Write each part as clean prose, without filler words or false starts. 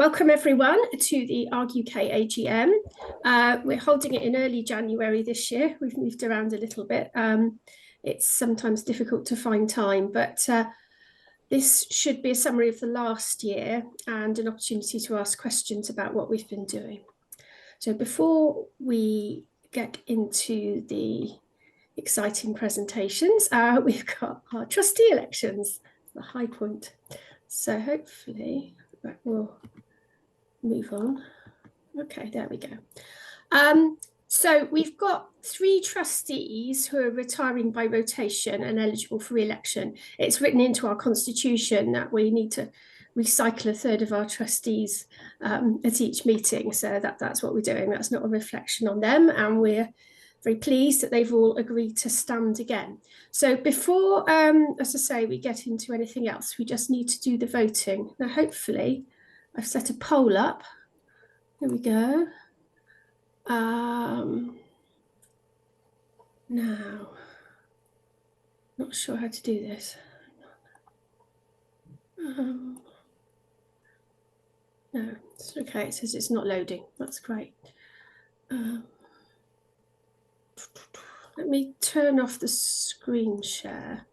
Welcome everyone to the Arg Uk Agm. We're holding it in early January this year. We've moved around a little bit. It's sometimes difficult to find time, but this should be a summary of the last year and an opportunity to ask questions about what we've been doing. So before we get into the exciting presentations, we've got our trustee elections, the high point. So hopefully that will move on. Okay, there we go. So we've got 3 trustees who are retiring by rotation and eligible for re-election. It's written into our constitution that we need to recycle 1/3 of our trustees at each meeting. So that's what we're doing. That's not a reflection on them. And we're very pleased that they've all agreed to stand again. So before, as I say, we get into anything else, we just need to do the voting. Now, hopefully, I've set a poll up. There we go. Now, not sure how to do this. No, it's okay. It says it's not loading. That's great. Let me turn off the screen share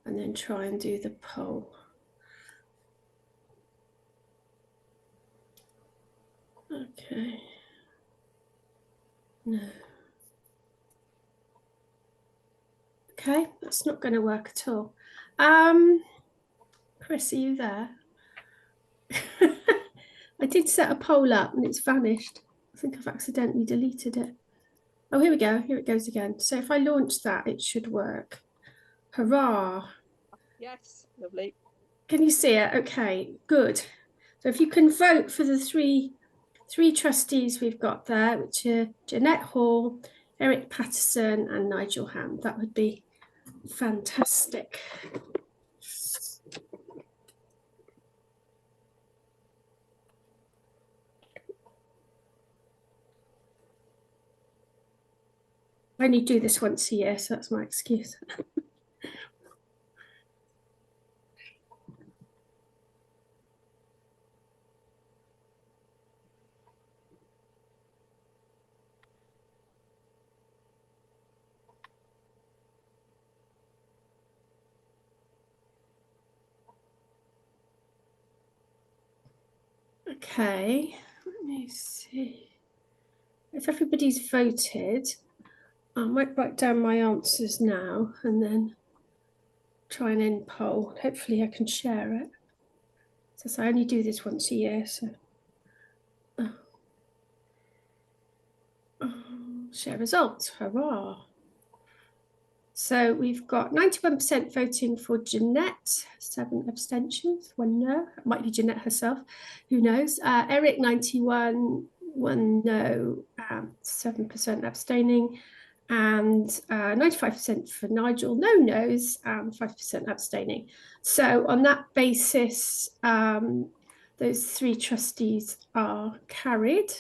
and then try and do the poll. Okay. No. Okay, that's not going to work at all. Chris, are you there? I did set a poll up and it's vanished. I think I've accidentally deleted it. Oh, here we go. Here it goes again. So if I launch that, it should work. Hurrah. Yes, lovely. Can you see it? Okay, good. So if you can vote for the three trustees we've got there, which are Jeanette Hall, Eric Patterson and Nigel Ham, that would be fantastic. I only do this once a year, so that's my excuse. Okay, let me see. If everybody's voted, I might write down my answers now and then try and end poll. Hopefully I can share it. So I only do this once a year, so share results, hurrah. So we've got 91% voting for Jeanette, 7 abstentions, 1 no. It might be Jeanette herself, who knows. Eric, 91, 1 no, 7% abstaining, and 95% for Nigel, no no's, 5% abstaining. So on that basis, those 3 trustees are carried.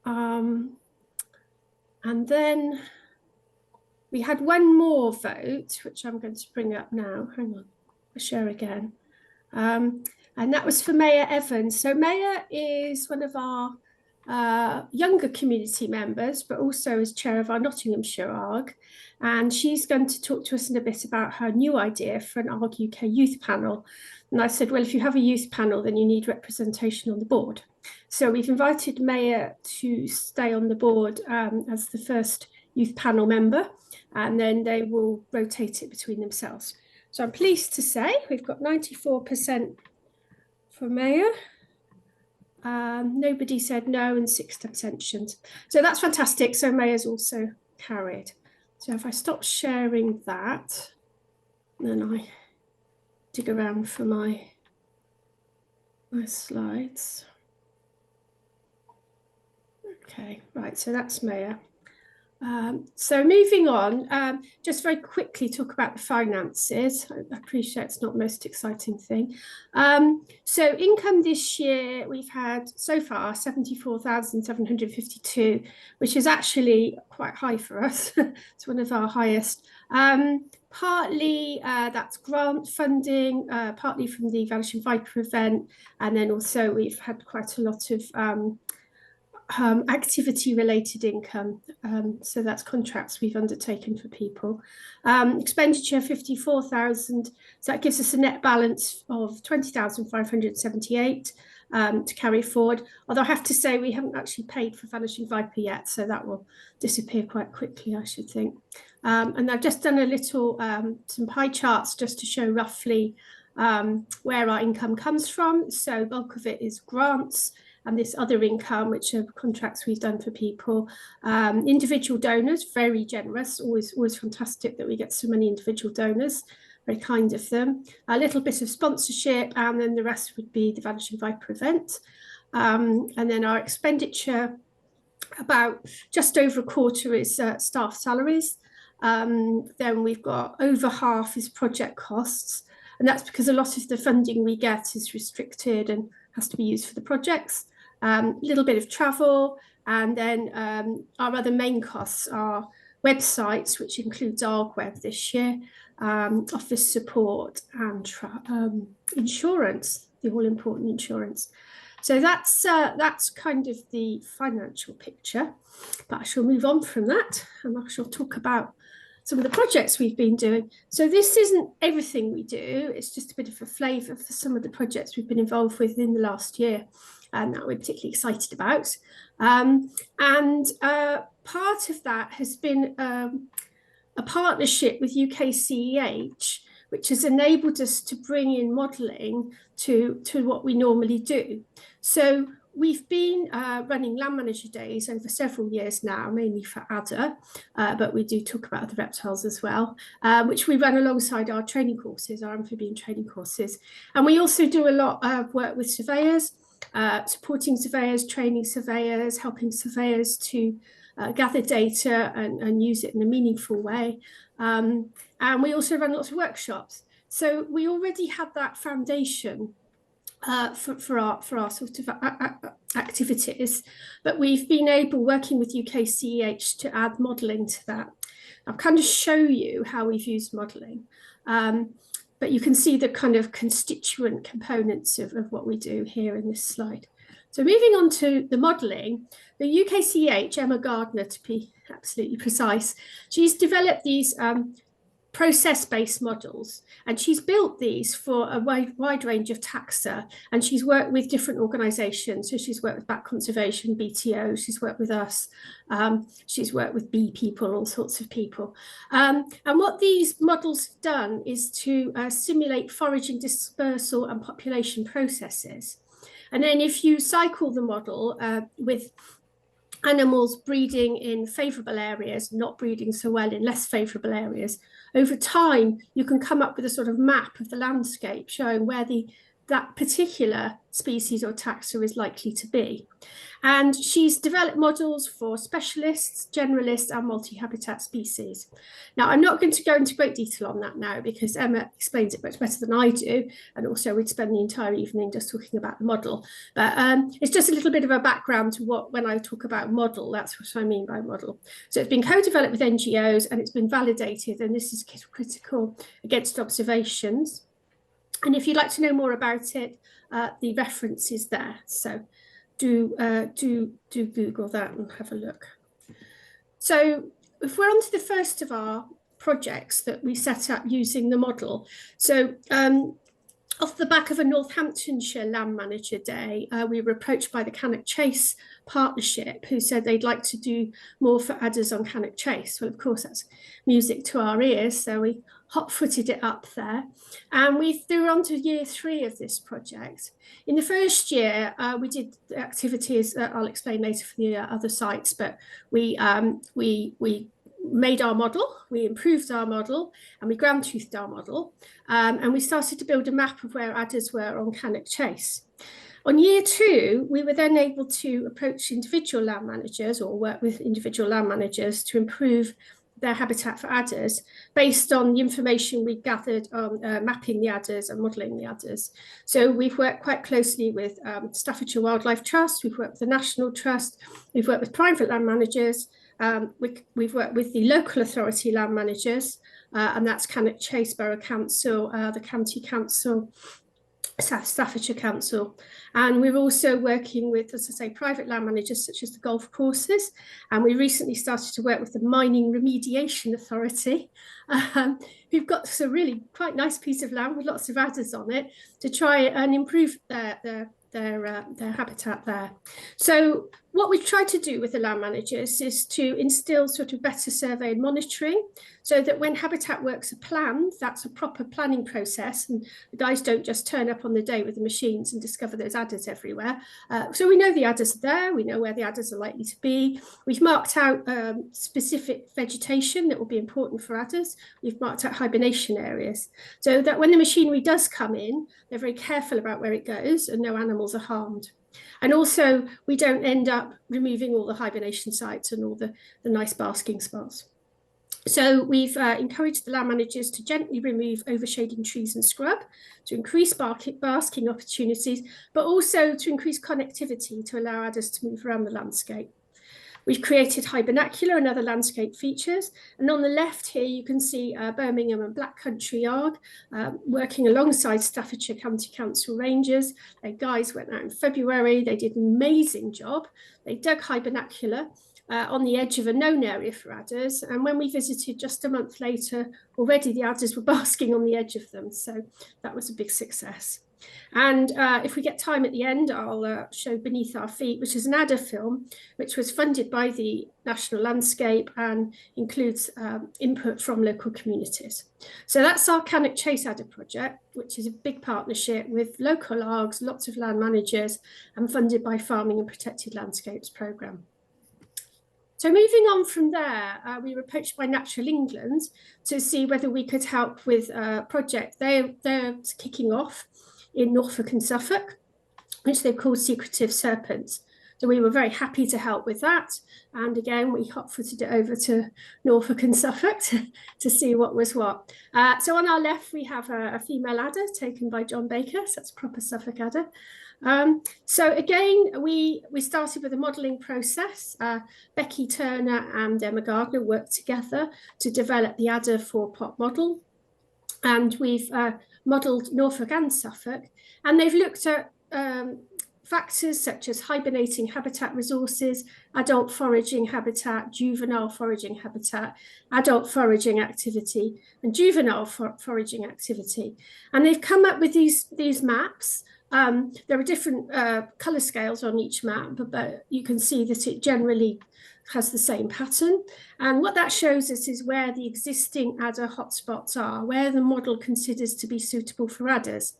And then we had 1 more vote, which I'm going to bring up now. Hang on, I'll share again. And that was for Mayor Evans. So Mayor is one of our younger community members, but also is chair of our Nottinghamshire ARG. And she's going to talk to us in a bit about her new idea for an ARG UK youth panel. And I said, well, if you have a youth panel, then you need representation on the board. So we've invited Mayor to stay on the board as the first youth panel member, and then they will rotate it between themselves. So I'm pleased to say we've got 94% for Mayor. Nobody said no and 6 abstentions. So that's fantastic. So Mayor's also carried. So if I stop sharing that, then I dig around for my slides. Okay, right, so that's Mayor. So moving on, just very quickly talk about the finances. I appreciate it's not the most exciting thing. So income this year, we've had so far 74,752, which is actually quite high for us. It's one of our highest. Partly that's grant funding, partly from the Vanishing Viper event, and then also we've had quite a lot of activity-related income. So that's contracts we've undertaken for people. Expenditure 54,000. So that gives us a net balance of 20,578 to carry forward. Although I have to say we haven't actually paid for Vanishing Viper yet, so that will disappear quite quickly, I should think. And I've just done a little some pie charts just to show roughly where our income comes from. So bulk of it is grants, and this other income, which are contracts we've done for people. Individual donors, very generous, always fantastic that we get so many individual donors, very kind of them. A little bit of sponsorship, and then the rest would be the Vanishing Viper event. And then our expenditure, about just over a quarter is staff salaries. Then we've got over half is project costs, and that's because a lot of the funding we get is restricted and has to be used for the projects. A little bit of travel, and then our other main costs are websites, which includes Arg Web this year, office support, and insurance, the all-important insurance. So that's kind of the financial picture, but I shall move on from that, and I shall talk about some of the projects we've been doing. So this isn't everything we do, it's just a bit of a flavour for some of the projects we've been involved with in the last year, and that we're particularly excited about. Part of that has been a partnership with UKCEH, which has enabled us to bring in modelling to what we normally do. So we've been running land manager days over several years now, mainly for adder, but we do talk about other reptiles as well, which we run alongside our training courses, our amphibian training courses. And we also do a lot of work with surveyors, supporting surveyors, training surveyors, helping surveyors to gather data and use it in a meaningful way. And we also run lots of workshops. So we already had that foundation for our sort of activities, but we've been able, working with UKCEH, to add modelling to that. I'll kind of show you how we've used modelling, but you can see the kind of constituent components of what we do here in this slide. So moving on to the modelling, the UKCEH, Emma Gardner to be absolutely precise, she's developed these process-based models, and she's built these for a wide range of taxa, and she's worked with different organisations. So she's worked with Bat Conservation, BTO, she's worked with us, she's worked with bee people, all sorts of people. And what these models have done is to simulate foraging, dispersal and population processes. And then if you cycle the model with animals breeding in favourable areas, not breeding so well in less favourable areas, over time, you can come up with a sort of map of the landscape showing where that particular species or taxa is likely to be. And she's developed models for specialists, generalists, and multi-habitat species. Now, I'm not going to go into great detail on that now because Emma explains it much better than I do, and also we'd spend the entire evening just talking about the model. But it's just a little bit of a background to when I talk about model, that's what I mean by model. So it's been co-developed with NGOs, and it's been validated, and this is critical against observations. And if you'd like to know more about it, the reference is there. So do Google that and have a look. So if we're on to the first of our projects that we set up using the model. So off the back of a Northamptonshire Land Manager Day, we were approached by the Cannock Chase partnership, who said they'd like to do more for adders on Cannock Chase. Well, of course, that's music to our ears, so we hot-footed it up there. And we're on to year 3 of this project. In the first year, we did activities, I'll explain later for the other sites, but we made our model, we improved our model, and we ground-truthed our model, and we started to build a map of where adders were on Cannock Chase. On year 2, we were then able to approach individual land managers or work with individual land managers to improve their habitat for adders based on the information we gathered on mapping the adders and modelling the adders. So we've worked quite closely with Staffordshire Wildlife Trust, we've worked with the National Trust, we've worked with private land managers, we've worked with the local authority land managers, and that's Cannock Chase Borough Council, the County Council, South Staffordshire Council. And we're also working with, as I say, private land managers such as the golf courses. And we recently started to work with the Mining Remediation Authority, who've got a really quite nice piece of land with lots of adders on it to try and improve their habitat there. So what we've tried to do with the land managers is to instill sort of better survey and monitoring, so that when habitat works are planned, that's a proper planning process, and the guys don't just turn up on the day with the machines and discover there's adders everywhere. So we know the adders are there, we know where the adders are likely to be. We've marked out specific vegetation that will be important for adders. We've marked out hibernation areas, so that when the machinery does come in, they're very careful about where it goes and no animals are harmed. And also, we don't end up removing all the hibernation sites and all the nice basking spots. So we've encouraged the land managers to gently remove overshading trees and scrub to increase basking opportunities, but also to increase connectivity to allow adders to move around the landscape. We've created hibernacular and other landscape features. And on the left here, you can see Birmingham and Black Country Arg working alongside Staffordshire County Council Rangers. Their guys went out in February. They did an amazing job. They dug hibernacular on the edge of a known area for adders. And when we visited just a month later, already the adders were basking on the edge of them. So that was a big success. And if we get time at the end, I'll show Beneath Our Feet, which is an adder film, which was funded by the National Landscape and includes input from local communities. So that's our Cannock Chase Adder project, which is a big partnership with local ARGs, lots of land managers, and funded by Farming and Protected Landscapes programme. So moving on from there, we were approached by Natural England to see whether we could help with a project they're kicking off in Norfolk and Suffolk, which they've called Secretive Serpents. So we were very happy to help with that. And again, we hot-footed it over to Norfolk and Suffolk to see what was what. So on our left, we have a female adder taken by John Baker. So that's a proper Suffolk adder. So again, we started with a modelling process. Becky Turner and Emma Gardner worked together to develop the adder 4-pot model. And we've modelled Norfolk and Suffolk. And they've looked at factors such as hibernating habitat resources, adult foraging habitat, juvenile foraging habitat, adult foraging activity, and juvenile foraging activity. And they've come up with these maps. There are different colour scales on each map, but you can see that it generally has the same pattern. And what that shows us is where the existing adder hotspots are, where the model considers to be suitable for adders.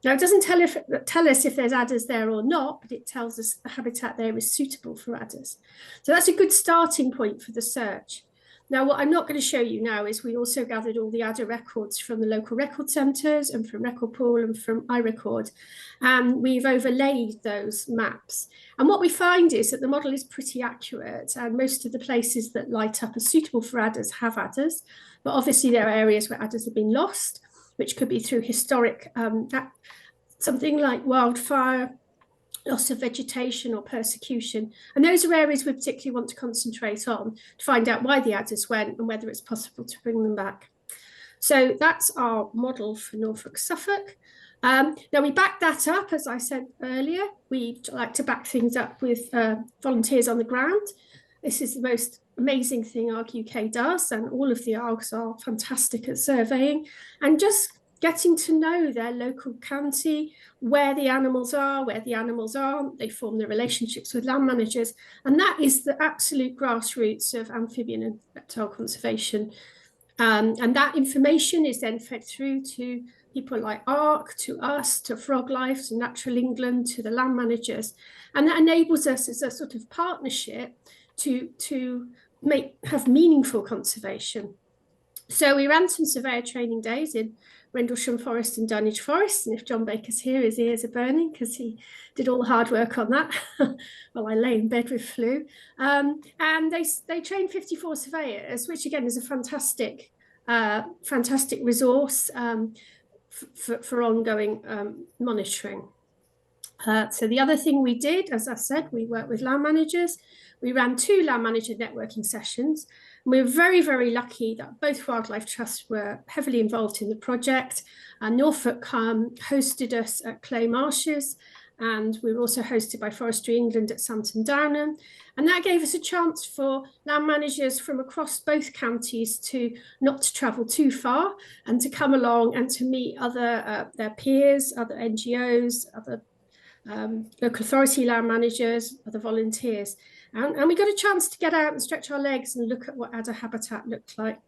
Now, it doesn't tell us if there's adders there or not, but it tells us the habitat there is suitable for adders. So that's a good starting point for the search. Now, what I'm not going to show you now is we also gathered all the adder records from the local record centres and from Record Pool and from iRecord, and we've overlaid those maps. And what we find is that the model is pretty accurate, and most of the places that light up as suitable for adders have adders, but obviously there are areas where adders have been lost, which could be through historic, something like wildfire, loss of vegetation or persecution. And those are areas we particularly want to concentrate on to find out why the adders went and whether it's possible to bring them back. So that's our model for Norfolk Suffolk. Now we back that up, as I said earlier, we like to back things up with volunteers on the ground. This is the most amazing thing Arg UK does, and all of the ARGs are fantastic at surveying and just getting to know their local county, where the animals are, where the animals aren't. They form the relationships with land managers. And that is the absolute grassroots of amphibian and reptile conservation. And that information is then fed through to people like Arg, to us, to Froglife, to Natural England, to the land managers. And that enables us as a sort of partnership to have meaningful conservation. So we ran some surveyor training days in Rendlesham Forest and Dunwich Forest, and if John Baker's here, his ears are burning because he did all the hard work on that while I lay in bed with flu. And they trained 54 surveyors, which again is a fantastic resource for ongoing monitoring. So the other thing we did, as I said, we worked with land managers. We ran 2 land manager networking sessions. We're very, very lucky that both wildlife trusts were heavily involved in the project. Norfolk hosted us at Clay Marshes, and we were also hosted by Forestry England at Santon Downham. And that gave us a chance for land managers from across both counties to not to travel too far and to come along and to meet other their peers, other NGOs, other local authority land managers, other volunteers. And we got a chance to get out and stretch our legs and look at what adder habitat looked like.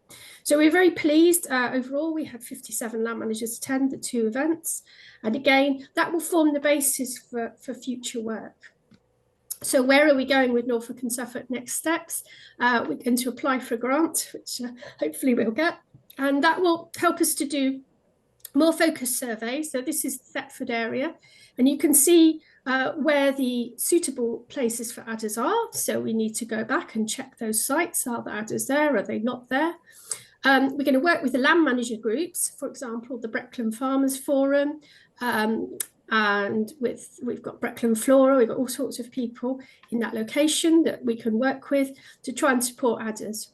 So we're very pleased. Overall, we had 57 land managers attend the 2 events. And again, that will form the basis for future work. So where are we going with Norfolk and Suffolk next steps? We're going to apply for a grant, which hopefully we'll get. And that will help us to do more focused surveys. So this is the Thetford area. And you can see where the suitable places for adders are. So we need to go back and check those sites. Are the adders there? Are they not there? We're going to work with the land manager groups, for example, the Breckland Farmers Forum, and we've got Breckland Flora, we've got all sorts of people in that location that we can work with to try and support adders.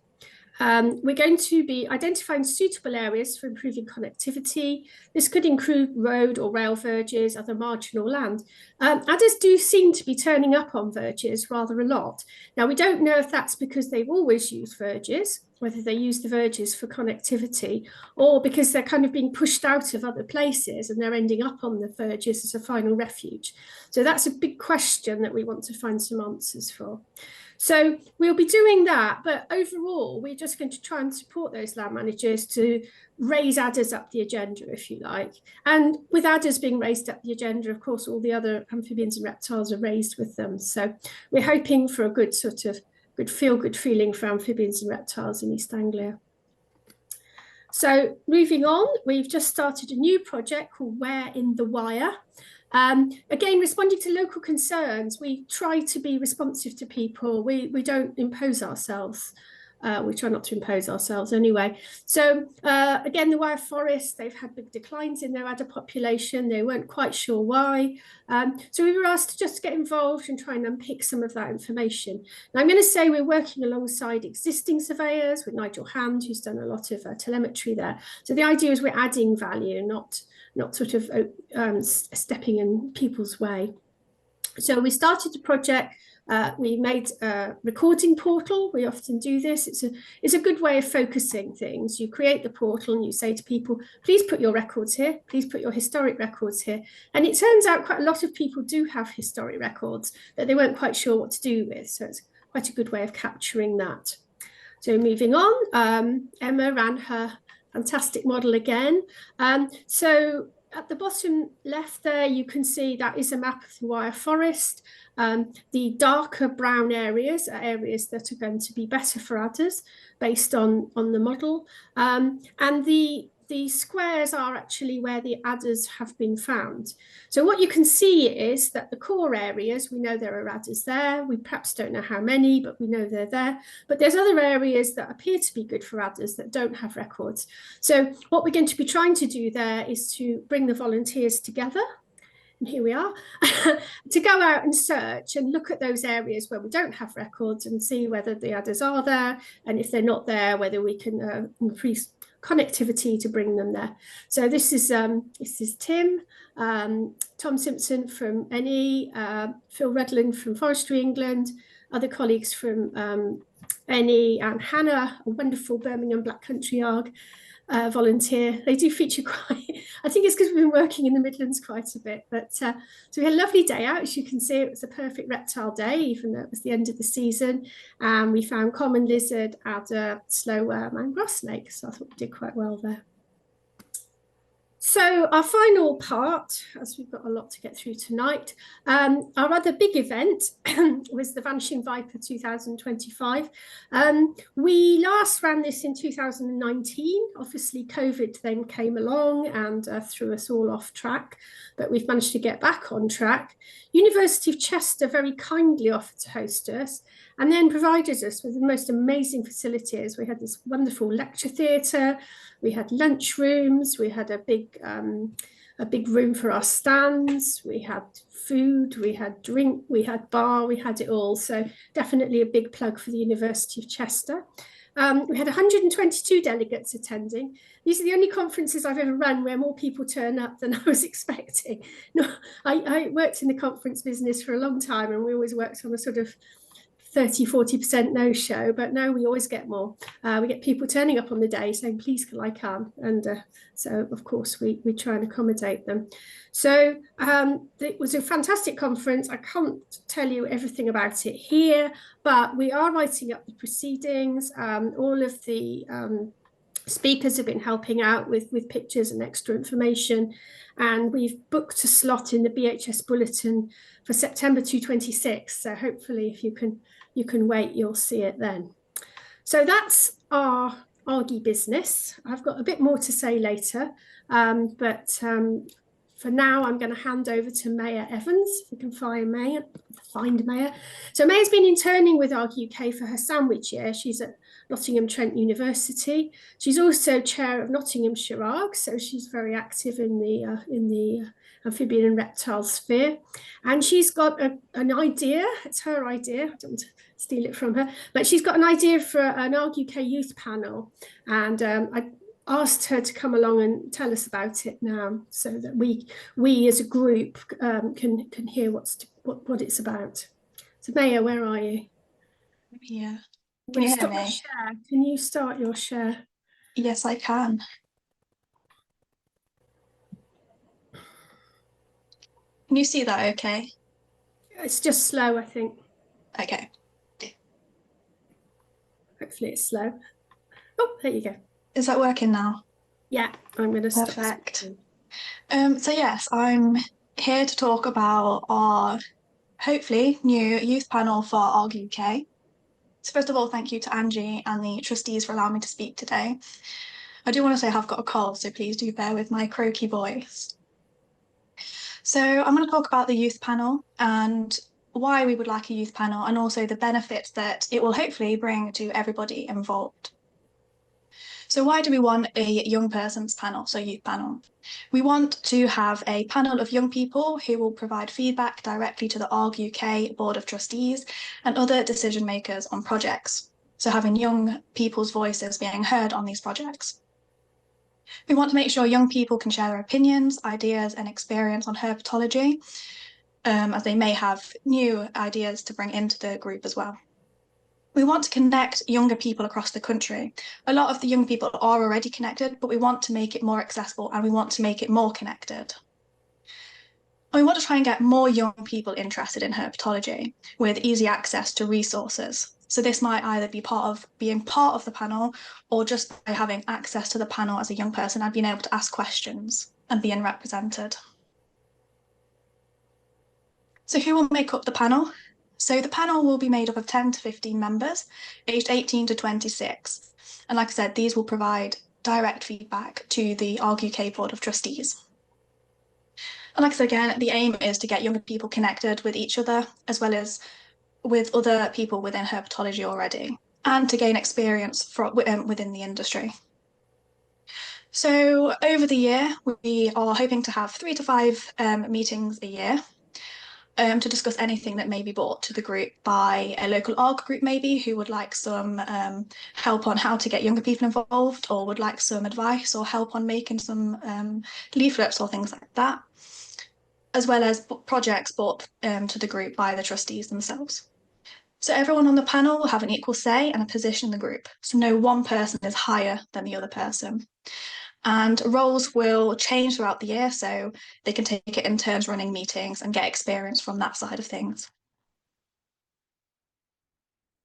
We're going to be identifying suitable areas for improving connectivity. This could include road or rail verges, other marginal land. Adders do seem to be turning up on verges rather a lot. Now, we don't know if that's because they've always used verges, whether they use the verges for connectivity, or because they're kind of being pushed out of other places and they're ending up on the verges as a final refuge. So that's a big question that we want to find some answers for. So we'll be doing that, but overall, we're just going to try and support those land managers to raise adders up the agenda, if you like. And with adders being raised up the agenda, of course, all the other amphibians and reptiles are raised with them. So we're hoping for a good sort of good feeling for amphibians and reptiles in East Anglia. So moving on, we've just started a new project called Wyre in the Wyre. Again, responding to local concerns, we try to be responsive to people. We don't impose ourselves. We try not to impose ourselves anyway. So again, the Wyre Forest, they've had big declines in their adder population. They weren't quite sure why. So we were asked to just get involved and try and unpick some of that information. Now, I'm going to say we're working alongside existing surveyors with Nigel Hand, who's done a lot of telemetry there. So the idea is we're adding value, not sort of stepping in people's way. So we started the project. We made a recording portal. We often do this. It's a good way of focusing things. You create the portal and you say to people, please put your records here. Please put your historic records here. And it turns out quite a lot of people do have historic records that they weren't quite sure what to do with. So it's quite a good way of capturing that. So moving on, Emma ran her fantastic model again. So at the bottom left there, you can see that is a map of the Wyre Forest. The darker brown areas are areas that are going to be better for adders based on the model. And the squares are actually where the adders have been found. So what you can see is that the core areas, we know there are adders there. We perhaps don't know how many, but we know they're there. But there's other areas that appear to be good for adders that don't have records. So what we're going to be trying to do there is to bring the volunteers together. And here we are, to go out and search and look at those areas where we don't have records and see whether the adders are there. And if they're not there, whether we can increase connectivity to bring them there. So this is Tim, Tom Simpson from NE, Phil Redland from Forestry England, other colleagues from NE, and Hannah, a wonderful Birmingham Black Country Arg volunteer. They do feature quite, I think it's because we've been working in the Midlands quite a bit, but so we had a lovely day out. As you can see, it was a perfect reptile day, even though it was the end of the season. And we found common lizard, adder, slow worm and grass snake, so I thought we did quite well there. So our final part, as we've got a lot to get through tonight, our other big event was the Vanishing Viper 2025. We last ran this in 2019. Obviously, COVID then came along and threw us all off track, but we've managed to get back on track. University of Chester very kindly offered to host us and then provided us with the most amazing facilities. We had this wonderful lecture theatre, we had lunch rooms, we had a big room for our stands, we had food, we had drink, we had bar, we had it all. So definitely a big plug for the University of Chester. We had 122 delegates attending. These are the only conferences I've ever run where more people turn up than I was expecting. No, I worked in the conference business for a long time, and we always worked on a sort of 30-40% no show, but no, we always get more. We get people turning up on the day saying, please can I come? And so of course we try and accommodate them. So it was a fantastic conference. I can't tell you everything about it here, but we are writing up the proceedings. All of the speakers have been helping out with pictures and extra information, and we've booked a slot in the BHS bulletin for September 2026. So hopefully if you can wait, you'll see it then. So that's our Argy business. I've got a bit more to say later, but for now, I'm going to hand over to Maya Evans, if we can find Maya. So Maya's been interning with Arg UK for her sandwich year. She's at Nottingham Trent University. She's also chair of Nottinghamshire Arg, so she's very active in the amphibian and reptile sphere. And she's got an idea. It's her idea. I don't want to steal it from her, but she's got an idea for an Arg UK youth panel, and I asked her to come along and tell us about it now, so that we as a group can hear what it's about. So Maya, where are you? I'm here. Can you hear me? Share. Can you start your share? Yes, I can. Can you see that okay? It's just slow, I think. Okay. Hopefully it's slow. Oh, there you go. Is that working now? Yeah, I'm going to stop. Perfect. So yes, I'm here to talk about our hopefully new youth panel for Arg UK. So first of all, thank you to Angie and the trustees for allowing me to speak today. I do want to say I've got a cold, so please do bear with my croaky voice. So I'm going to talk about the youth panel and why we would like a youth panel, and also the benefits that it will hopefully bring to everybody involved. So why do we want a young person's panel, so youth panel? We want to have a panel of young people who will provide feedback directly to the Arg UK Board of Trustees and other decision makers on projects. So having young people's voices being heard on these projects. We want to make sure young people can share their opinions, ideas and experience on herpetology, as they may have new ideas to bring into the group as well. We want to connect younger people across the country. A lot of the young people are already connected, but we want to make it more accessible and we want to make it more connected. And we want to try and get more young people interested in herpetology with easy access to resources. So this might either be part of being part of the panel or just by having access to the panel as a young person and being able to ask questions and being represented. So who will make up the panel? So the panel will be made up of 10 to 15 members, aged 18 to 26. And like I said, these will provide direct feedback to the Arg UK Board of Trustees. And like I said again, the aim is to get younger people connected with each other, as well as with other people within herpetology already, and to gain experience within the industry. So over the year, we are hoping to have 3 to 5 meetings a year. To discuss anything that may be brought to the group by a local ARG group maybe, who would like some help on how to get younger people involved, or would like some advice or help on making some leaflets or things like that, as well as projects brought to the group by the trustees themselves. So everyone on the panel will have an equal say and a position in the group, so no one person is higher than the other person. And roles will change throughout the year, so they can take it in turns running meetings and get experience from that side of things.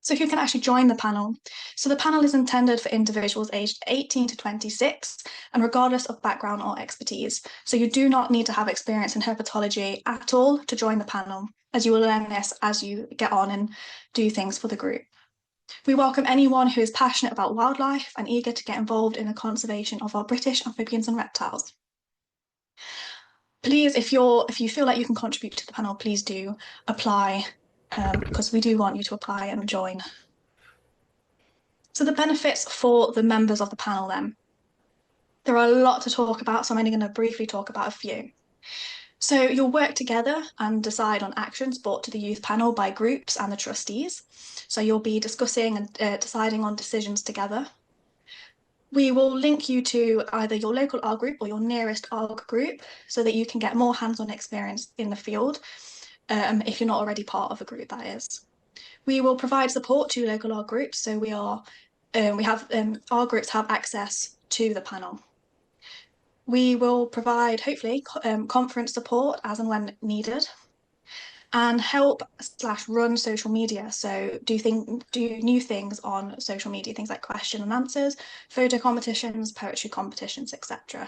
So who can actually join the panel? So the panel is intended for individuals aged 18 to 26 and regardless of background or expertise. So you do not need to have experience in herpetology at all to join the panel, as you will learn this as you get on and do things for the group. We welcome anyone who is passionate about wildlife and eager to get involved in the conservation of our British amphibians and reptiles. Please, if you feel like you can contribute to the panel, please do apply, because we do want you to apply and join. So the benefits for the members of the panel then. There are a lot to talk about, so I'm only going to briefly talk about a few. So you'll work together and decide on actions brought to the youth panel by groups and the trustees. So you'll be discussing and deciding on decisions together. We will link you to either your local ARG group or your nearest ARG group so that you can get more hands-on experience in the field if you're not already part of a group, that is. We will provide support to local ARG groups, so our groups have access to the panel. We will provide, hopefully, conference support as and when needed, and help/run social media. So do new things on social media, things like question and answers, photo competitions, poetry competitions, etc.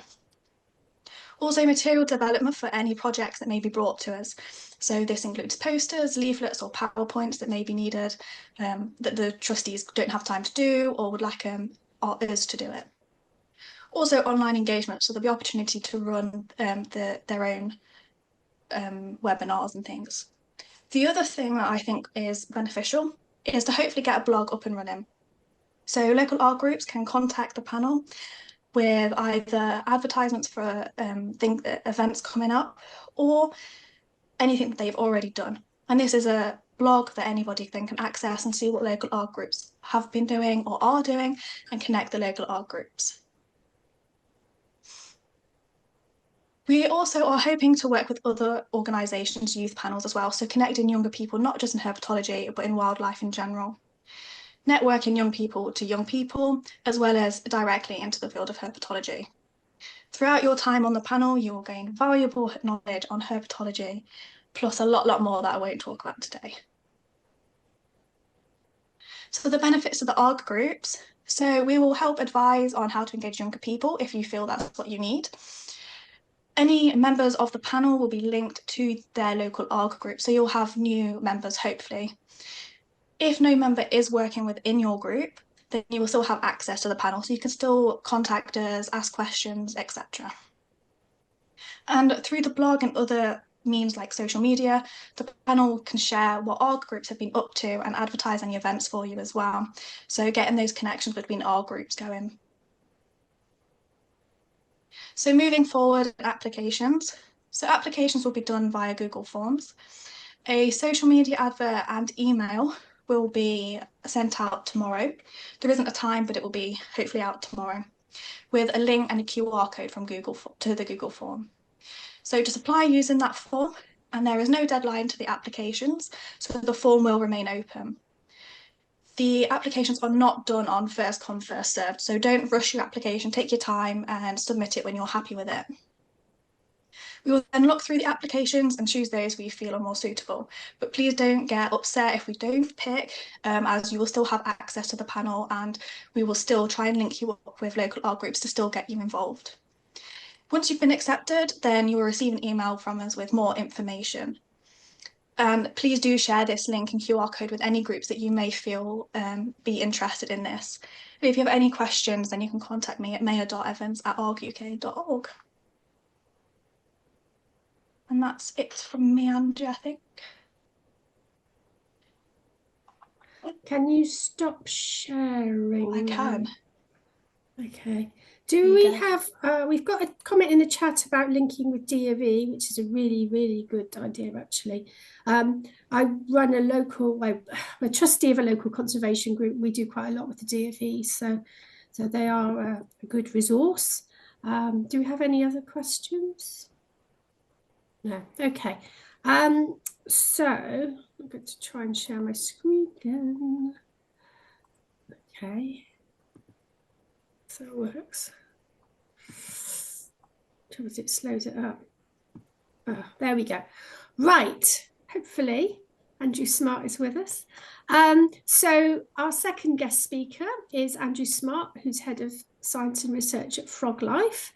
Also material development for any projects that may be brought to us. So this includes posters, leaflets or PowerPoints that may be needed that the trustees don't have time to do or would like us to do it. Also online engagement, so there'll be opportunity to run their own webinars and things. The other thing that I think is beneficial is to hopefully get a blog up and running. So local art groups can contact the panel with either advertisements for events coming up or anything that they've already done. And this is a blog that anybody then can access and see what local art groups have been doing or are doing and connect the local art groups. We also are hoping to work with other organisations, youth panels as well, so connecting younger people, not just in herpetology, but in wildlife in general. Networking young people, as well as directly into the field of herpetology. Throughout your time on the panel, you will gain valuable knowledge on herpetology, plus a lot more that I won't talk about today. So the benefits of the ARG groups. So we will help advise on how to engage younger people if you feel that's what you need. Any members of the panel will be linked to their local ARG group, so you'll have new members, hopefully. If no member is working within your group, then you will still have access to the panel, so you can still contact us, ask questions, etc. And through the blog and other means like social media, the panel can share what ARG groups have been up to and advertise any events for you as well. So getting those connections between ARG groups going. So moving forward, applications. So applications will be done via Google Forms. A social media advert and email will be sent out tomorrow. There isn't a time, but it will be hopefully out tomorrow with a link and a QR code from Google to the Google form. So just apply using that form, and there is no deadline to the applications, so the form will remain open. The applications are not done on first come, first served, so don't rush your application, take your time and submit it when you're happy with it. We will then look through the applications and choose those we feel are more suitable, but please don't get upset if we don't pick, as you will still have access to the panel and we will still try and link you up with local art groups to still get you involved. Once you've been accepted, then you will receive an email from us with more information. And please do share this link and QR code with any groups that you may feel be interested in this. If you have any questions, then you can contact me at mayor.evans@arguk.org. And that's it from me, Angie, I think. Can you stop sharing? I can. Okay. Do we have, we've got a comment in the chat about linking with DOE, which is a really good idea, actually. I run I'm a trustee of a local conservation group. We do quite a lot with the DFE, so they are a good resource. Do we have any other questions? No, okay. So I'm going to try and share my screen again. Okay. So it works. It slows it up. Oh, there we go. Right. Hopefully, Andrew Smart is with us. So our second guest speaker is Andrew Smart, who's head of science and research at Froglife.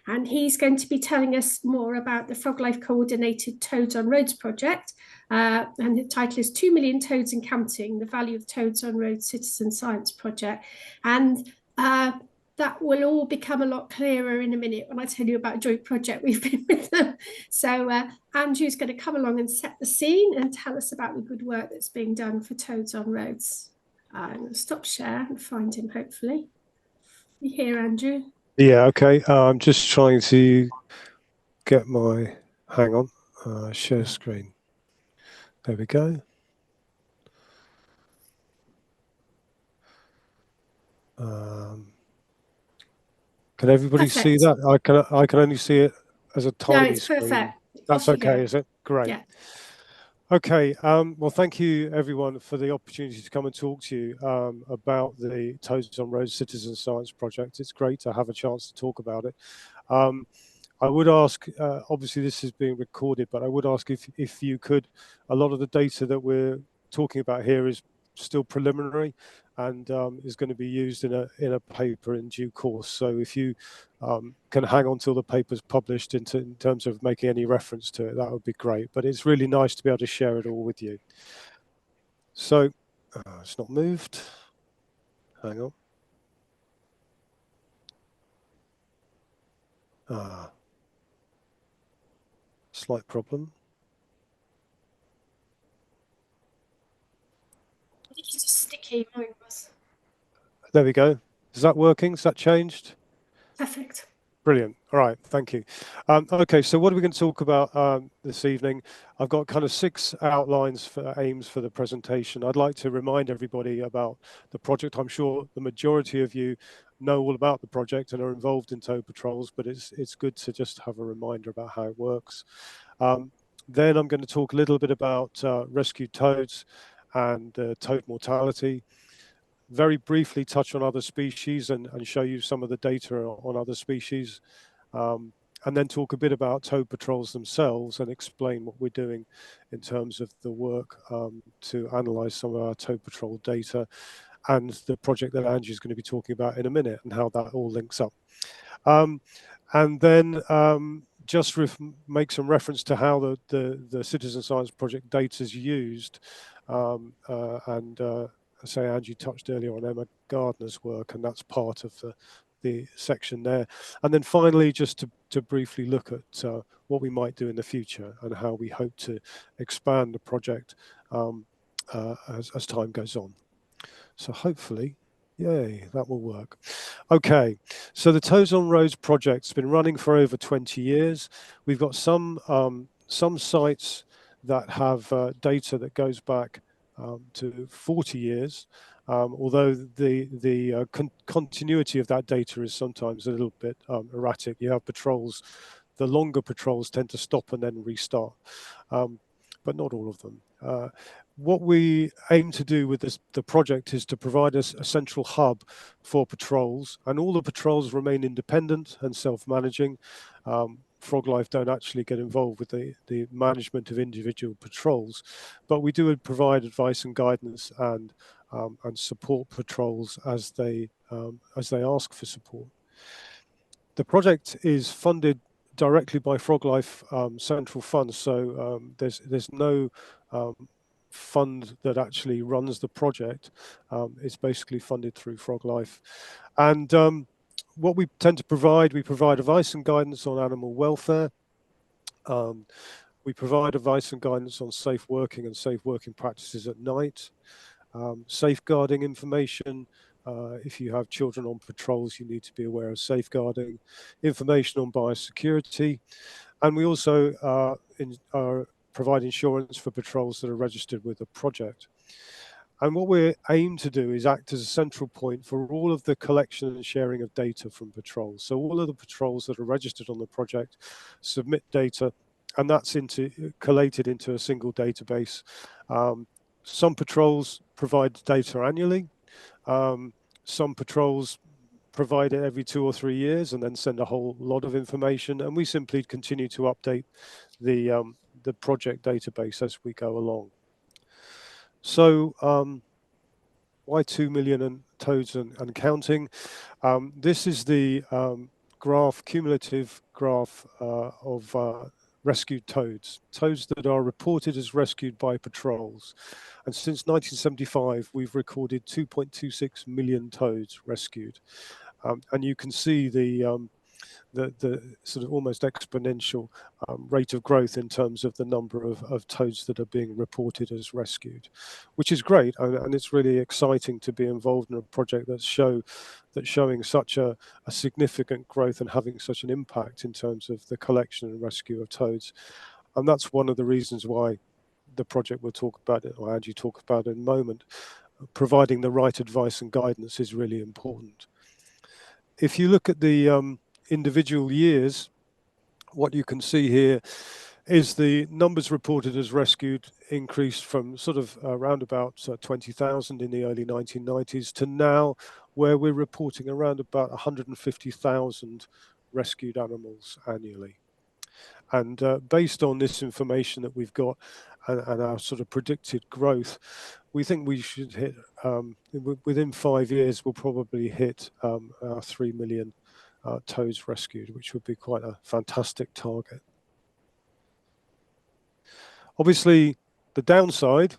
And he's going to be telling us more about the Froglife coordinated Toads on Roads project. And the title is 2 Million Toads and Counting, the Value of Toads on Roads Citizen Science Project. And that will all become a lot clearer in a minute when I tell you about a joint project we've been with them. So Andrew's going to come along and set the scene and tell us about the good work that's being done for Toads on Roads. I'm going to stop share and find him, hopefully. You hear, Andrew? Yeah, okay. I'm just trying to get my hang on, share screen. There we go. Can everybody see Perfect. that? I can only see it as a No, tiny it's screen. perfect. That's Off you okay, go. is it? Great. Yeah. Okay, well, thank you everyone for the opportunity to come and talk to you about the Toads on Roads Citizen Science Project. It's great to have a chance to talk about it. I would ask, obviously this is being recorded, but I would ask if you could, a lot of the data that we're talking about here is still preliminary and is going to be used in a paper in due course. So if you can hang on till the paper's published in terms of making any reference to it, that would be great. But it's really nice to be able to share it all with you. So it's not moved. Hang on. Slight problem. I think it's just sticky. Mine was. There we go. Is that working? Is that changed? Perfect. Brilliant. All right. Thank you. Okay. So what are we going to talk about this evening? I've got kind of 6 outlines for aims for the presentation. I'd like to remind everybody about the project. I'm sure the majority of you know all about the project and are involved in toad patrols, but it's good to just have a reminder about how it works. Then I'm going to talk a little bit about rescued toads and toad mortality. Very briefly touch on other species and show you some of the data on other species, and then talk a bit about toad patrols themselves and explain what we're doing in terms of the work to analyse some of our toad patrol data and the project that Angie is going to be talking about in a minute and how that all links up. And then just make some reference to how the Citizen Science Project data is used, say Angie touched earlier on Emma Gardner's work, and that's part of the section there. And then finally, just to briefly look at what we might do in the future and how we hope to expand the project as time goes on. So hopefully, yay, that will work. Okay, so the Toads on Roads project's been running for over 20 years. We've got some sites that have data that goes back to 40 years, although the continuity of that data is sometimes a little bit erratic. You have patrols, the longer patrols tend to stop and then restart, but not all of them. What we aim to do with the project is to provide us a central hub for patrols, and all the patrols remain independent and self-managing. Froglife don't actually get involved with the management of individual patrols, but we do provide advice and guidance and support patrols as they ask for support. The project is funded directly by Froglife central funds, so there's no fund that actually runs the project. It's basically funded through Froglife, and what we tend to provide, we provide advice and guidance on animal welfare. We provide advice and guidance on safe working and safe working practices at night. Safeguarding information. If you have children on patrols, you need to be aware of safeguarding. Information on biosecurity. And we also provide insurance for patrols that are registered with the project. And what we aim to do is act as a central point for all of the collection and sharing of data from patrols. So all of the patrols that are registered on the project submit data, and that's collated into a single database. Some patrols provide data annually. Some patrols provide it every 2 or 3 years and then send a whole lot of information. And we simply continue to update the project database as we go along. So why 2 million toads and counting? This is the cumulative graph of rescued toads that are reported as rescued by patrols. And since 1975, we've recorded 2.26 million toads rescued. And you can see the sort of almost exponential rate of growth in terms of the number of toads that are being reported as rescued, which is great, and it's really exciting to be involved in a project that's showing such a significant growth and having such an impact in terms of the collection and rescue of toads. And that's one of the reasons why the project we'll talk about, or Angie talk about in a moment, providing the right advice and guidance is really important. If you look at the individual years, what you can see here is the numbers reported as rescued increased from sort of around about 20,000 in the early 1990s to now, where we're reporting around about 150,000 rescued animals annually. And based on this information that we've got and our sort of predicted growth, we think we should hit, within 5 years, we'll probably hit our 3 million toads rescued, which would be quite a fantastic target. Obviously, the downside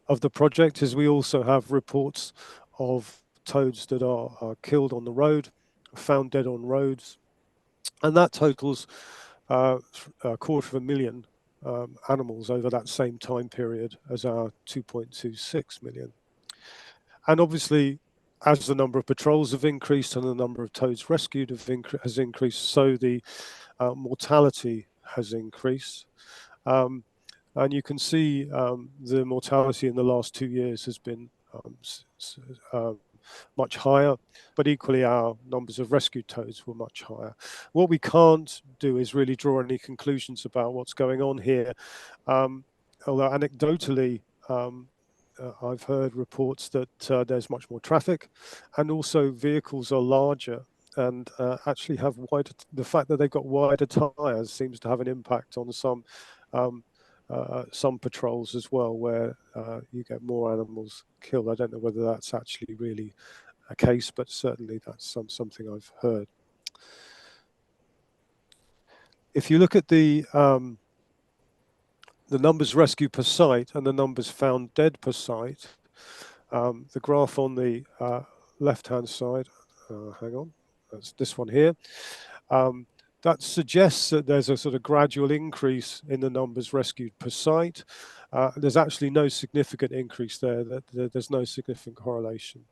of the project is we also have reports of toads that are killed on the road, found dead on roads, and that totals 250,000 animals over that same time period as our 2.26 million. And obviously, as the number of patrols have increased and the number of toads rescued has increased, so the mortality has increased. And you can see the mortality in the last 2 years has been much higher, but equally our numbers of rescued toads were much higher. What we can't do is really draw any conclusions about what's going on here, although anecdotally I've heard reports that there's much more traffic, and also vehicles are larger and actually have wider. The fact that they've got wider tyres seems to have an impact on some patrols as well, where you get more animals killed. I don't know whether that's actually really a case, but certainly that's something I've heard. If you look at the numbers rescued per site and the numbers found dead per site, the graph on the left-hand side, hang on, that's this one here. That suggests that there's a sort of gradual increase in the numbers rescued per site. There's actually no significant increase there. There's no significant correlation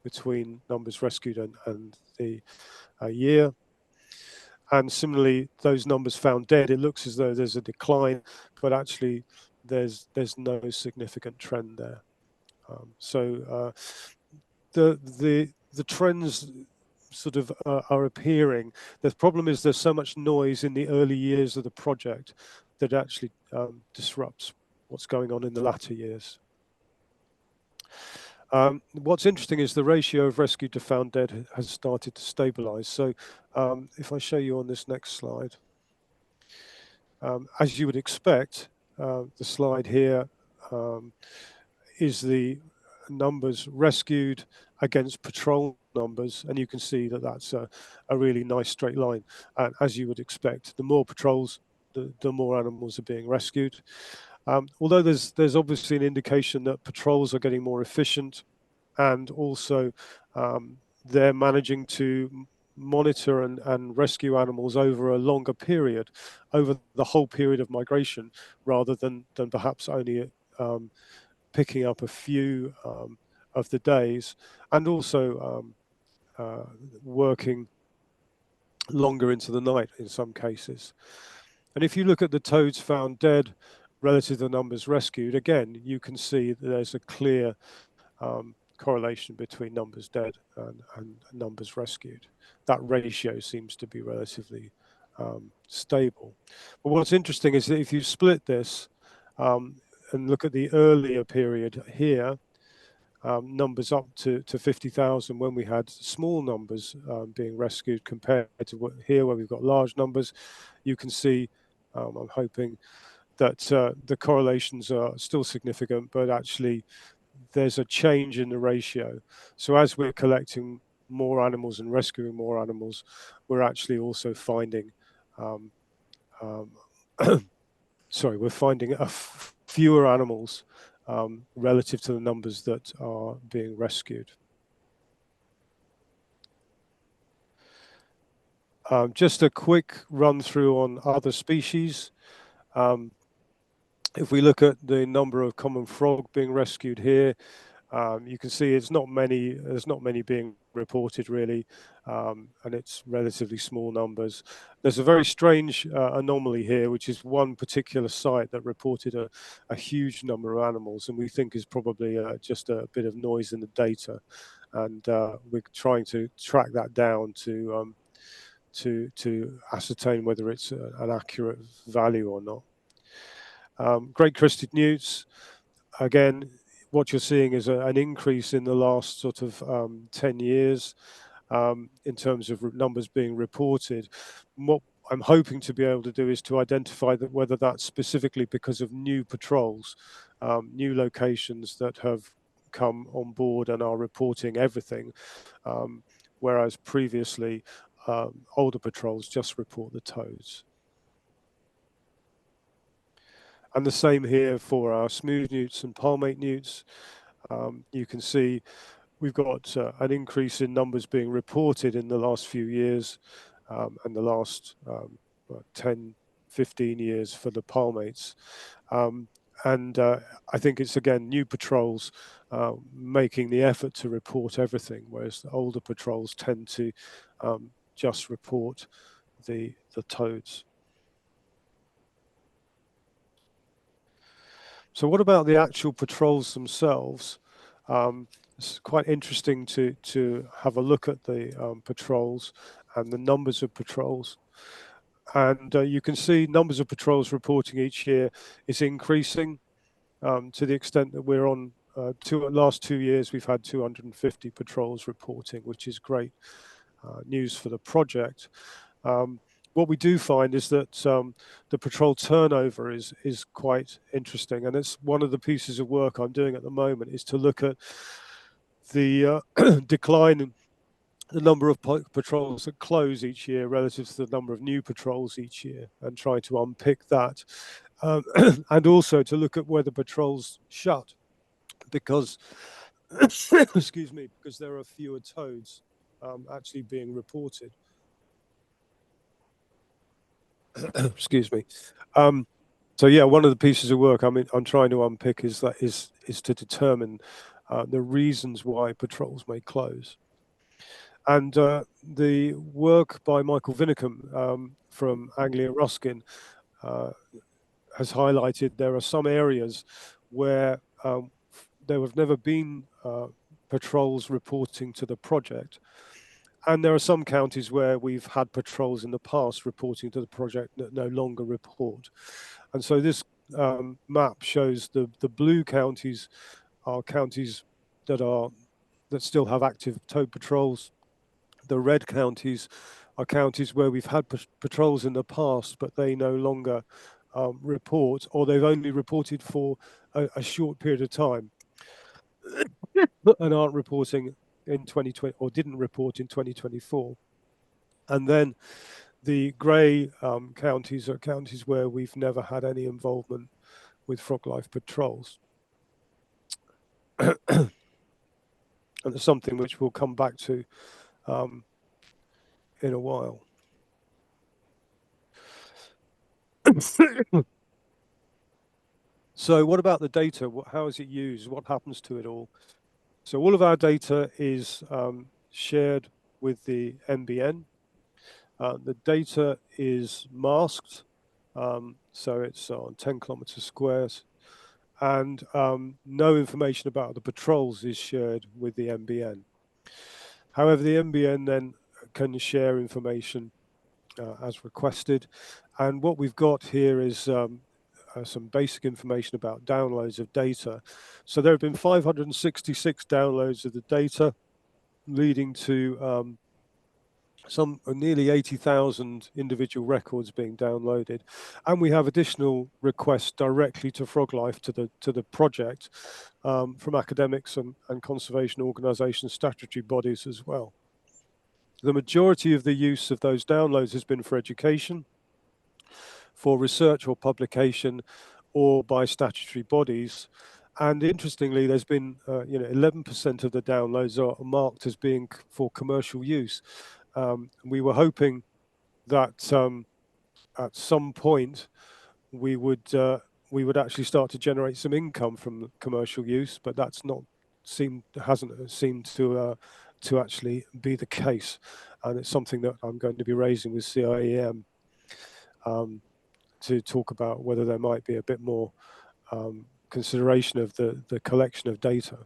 between numbers rescued and the year. And similarly, those numbers found dead, it looks as though there's a decline, but actually there's no significant trend there. So the trends sort of are appearing. The problem is there's so much noise in the early years of the project that actually disrupts what's going on in the latter years. What's interesting is the ratio of rescued to found dead has started to stabilize. So if I show you on this next slide, as you would expect, the slide here is the numbers rescued against patrol numbers, and you can see that that's a really nice straight line. And as you would expect, the more patrols, the more animals are being rescued. Although there's obviously an indication that patrols are getting more efficient, and also they're managing to monitor and rescue animals over a longer period, over the whole period of migration, rather than perhaps only picking up a few of the days, and also working longer into the night in some cases. And if you look at the toads found dead relative to the numbers rescued, again, you can see that there's a clear correlation between numbers dead and numbers rescued. That ratio seems to be relatively stable. But what's interesting is that if you split this and look at the earlier period here, numbers up to 50,000 when we had small numbers being rescued, compared to here where we've got large numbers, you can see, I'm hoping that the correlations are still significant, but actually there's a change in the ratio. So as we're collecting more animals and rescuing more animals, we're actually also finding we're finding fewer animals relative to the numbers that are being rescued. Just a quick run through on other species. If we look at the number of common frog being rescued here, you can see it's not many. There's not many being reported really, and it's relatively small numbers. There's a very strange anomaly here, which is one particular site that reported a huge number of animals, and we think is probably just a bit of noise in the data, and we're trying to track that down to ascertain whether it's an accurate value or not. Great crested newts, again, what you're seeing is an increase in the last sort of 10 years in terms of numbers being reported. What I'm hoping to be able to do is to identify that whether that's specifically because of new patrols, new locations that have come on board and are reporting everything, whereas previously older patrols just report the toads. And the same here for our smooth newts and palmate newts. You can see we've got an increase in numbers being reported in the last few years, and the last 10, 15 years for the palmates. And I think it's, again, new patrols making the effort to report everything, whereas the older patrols tend to just report the toads. So what about the actual patrols themselves? It's quite interesting to have a look at the patrols and the numbers of patrols. And you can see numbers of patrols reporting each year is increasing to the extent that we're on last 2 years, we've had 250 patrols reporting, which is great news for the project. What we do find is that the patrol turnover is quite interesting, and it's one of the pieces of work I'm doing at the moment is to look at the decline in the number of patrols that close each year relative to the number of new patrols each year, and try to unpick that, and also to look at whether patrols shut because excuse me, because there are fewer toads actually being reported. Excuse me. So yeah, one of the pieces of work I'm trying to unpick is to determine the reasons why patrols may close. And the work by Michael Vinicum from Anglia Ruskin has highlighted there are some areas where there have never been patrols reporting to the project. And there are some counties where we've had patrols in the past reporting to the project that no longer report. And so this map shows the blue counties are counties that still have active toad patrols. The red counties are counties where we've had patrols in the past, but they no longer report, or they've only reported for a short period of time and aren't reporting in 2020, or didn't report in 2024. And then the grey counties are counties where we've never had any involvement with Froglife patrols. And it's something which we'll come back to in a while. So what about the data? How is it used? What happens to it all? So all of our data is shared with the NBN. The data is masked, so it's on 10 kilometers squares, and no information about the patrols is shared with the NBN. However, the NBN then can share information as requested, and what we've got here is some basic information about downloads of data. So there have been 566 downloads of the data, leading to some nearly 80,000 individual records being downloaded, and we have additional requests directly to Froglife to the project from academics and conservation organisations, statutory bodies as well. The majority of the use of those downloads has been for education, for research or publication, or by statutory bodies. And interestingly, there's been 11% of the downloads are marked as being for commercial use. We were hoping that at some point we would actually start to generate some income from commercial use, but that's hasn't seemed to actually be the case, and it's something that I'm going to be raising with CIEM to talk about whether there might be a bit more consideration of the collection of data.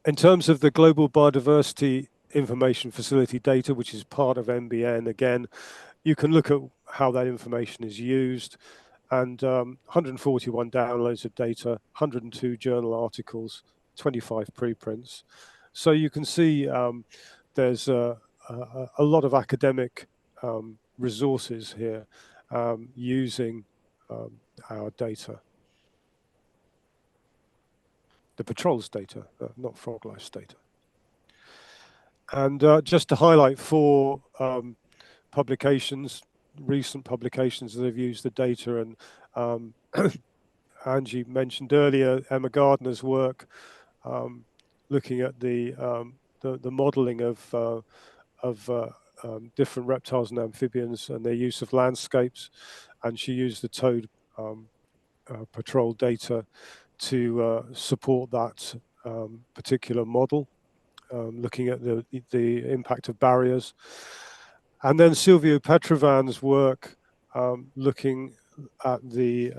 In terms of the Global Biodiversity Information Facility data, which is part of NBN, again, you can look at how that information is used, and 141 downloads of data, 102 journal articles, 25 preprints. So you can see there's a lot of academic resources here using our data. The patrol's data, not Froglife's data. And just to highlight 4 publications, recent publications that have used the data, and Angie mentioned earlier Emma Gardner's work looking at the modelling of different reptiles and amphibians and their use of landscapes, and she used the toad patrol data to support that particular model, looking at the impact of barriers. And then Silvio Petrovan's work looking at the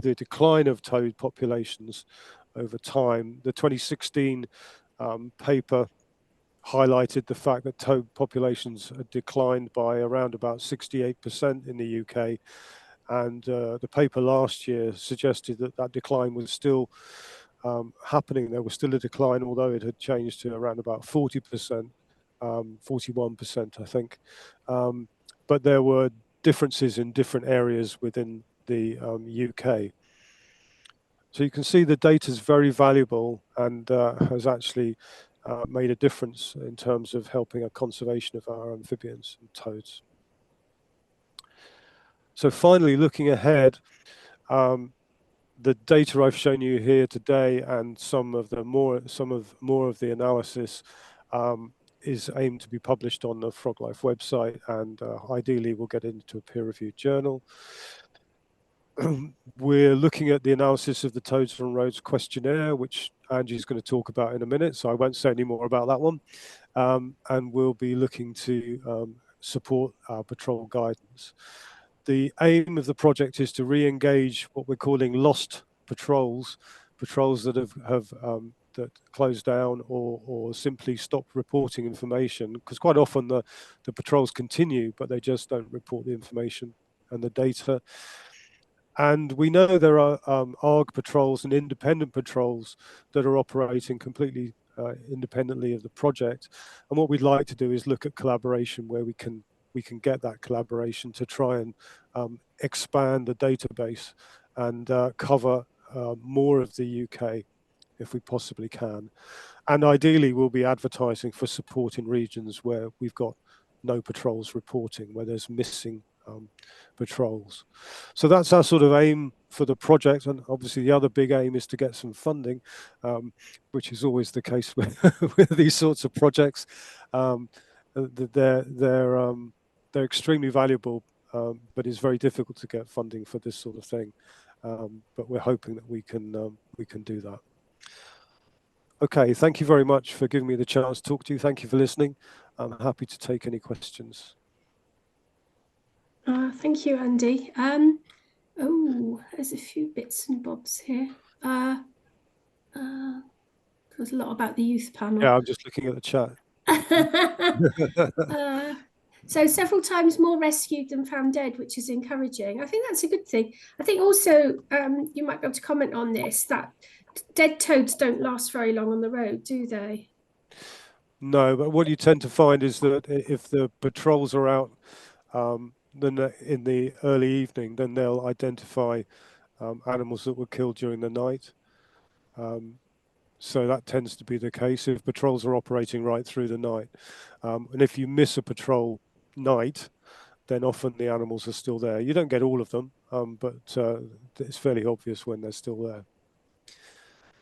decline of toad populations over time. The 2016 paper highlighted the fact that toad populations had declined by around about 68% in the UK. And the paper last year suggested that that decline was still happening. There was still a decline, although it had changed to around about 40%, 41%, I think. But there were differences in different areas within the UK. So you can see the data is very valuable and has actually made a difference in terms of helping a conservation of our amphibians and toads. So finally, looking ahead, the data I've shown you here today and some more of the analysis is aimed to be published on the Froglife website, and ideally we'll get into a peer-reviewed journal. We're looking at the analysis of the Toads on Roads questionnaire, which Angie's going to talk about in a minute, so I won't say any more about that one. And we'll be looking to support our patrol guidance. The aim of the project is to re-engage what we're calling lost patrols, patrols that have that closed down or simply stopped reporting information, because quite often the patrols continue, but they just don't report the information and the data. And we know there are ARG patrols and independent patrols that are operating completely independently of the project. And what we'd like to do is look at collaboration where we can get that collaboration to try and expand the database and cover more of the UK if we possibly can. And ideally, we'll be advertising for support in regions where we've got no patrols reporting, where there's missing patrols. So that's our sort of aim for the project, and obviously the other big aim is to get some funding, which is always the case with, with these sorts of projects. They're extremely valuable, but it's very difficult to get funding for this sort of thing. But we're hoping that we can do that. Okay, thank you very much for giving me the chance to talk to you. Thank you for listening. I'm happy to take any questions. Thank you, Andy. Oh, there's a few bits and bobs here. There's a lot about the youth panel. Yeah, I'm just looking at the chat. So several times more rescued than found dead, which is encouraging. I think that's a good thing. I think also you might be able to comment on this, that dead toads don't last very long on the road, do they? No, but what you tend to find is that if the patrols are out then in the early evening, then they'll identify animals that were killed during the night. So that tends to be the case if patrols are operating right through the night. And if you miss a patrol night, then often the animals are still there. You don't get all of them, but it's fairly obvious when they're still there.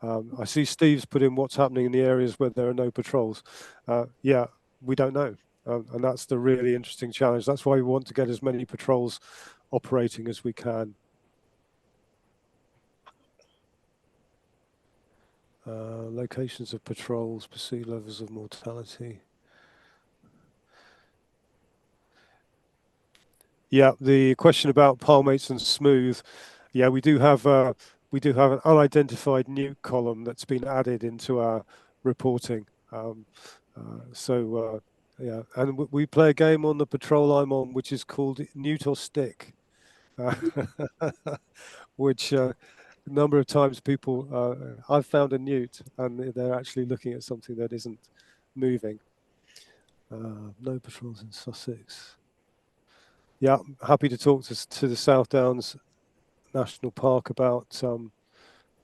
I see Steve's put in what's happening in the areas where there are no patrols. Yeah, we don't know. And that's the really interesting challenge. That's why we want to get as many patrols operating as we can. Locations of patrols, perceived levels of mortality. Yeah, the question about palmates and smooth. Yeah, we do have an unidentified new column that's been added into our reporting. Yeah, and we play a game on the patrol I'm on, which is called Newt or Stick, which a number of times people I've found a newt and they're actually looking at something that isn't moving. No patrols in Sussex. Yeah, happy to talk to the South Downs National Park about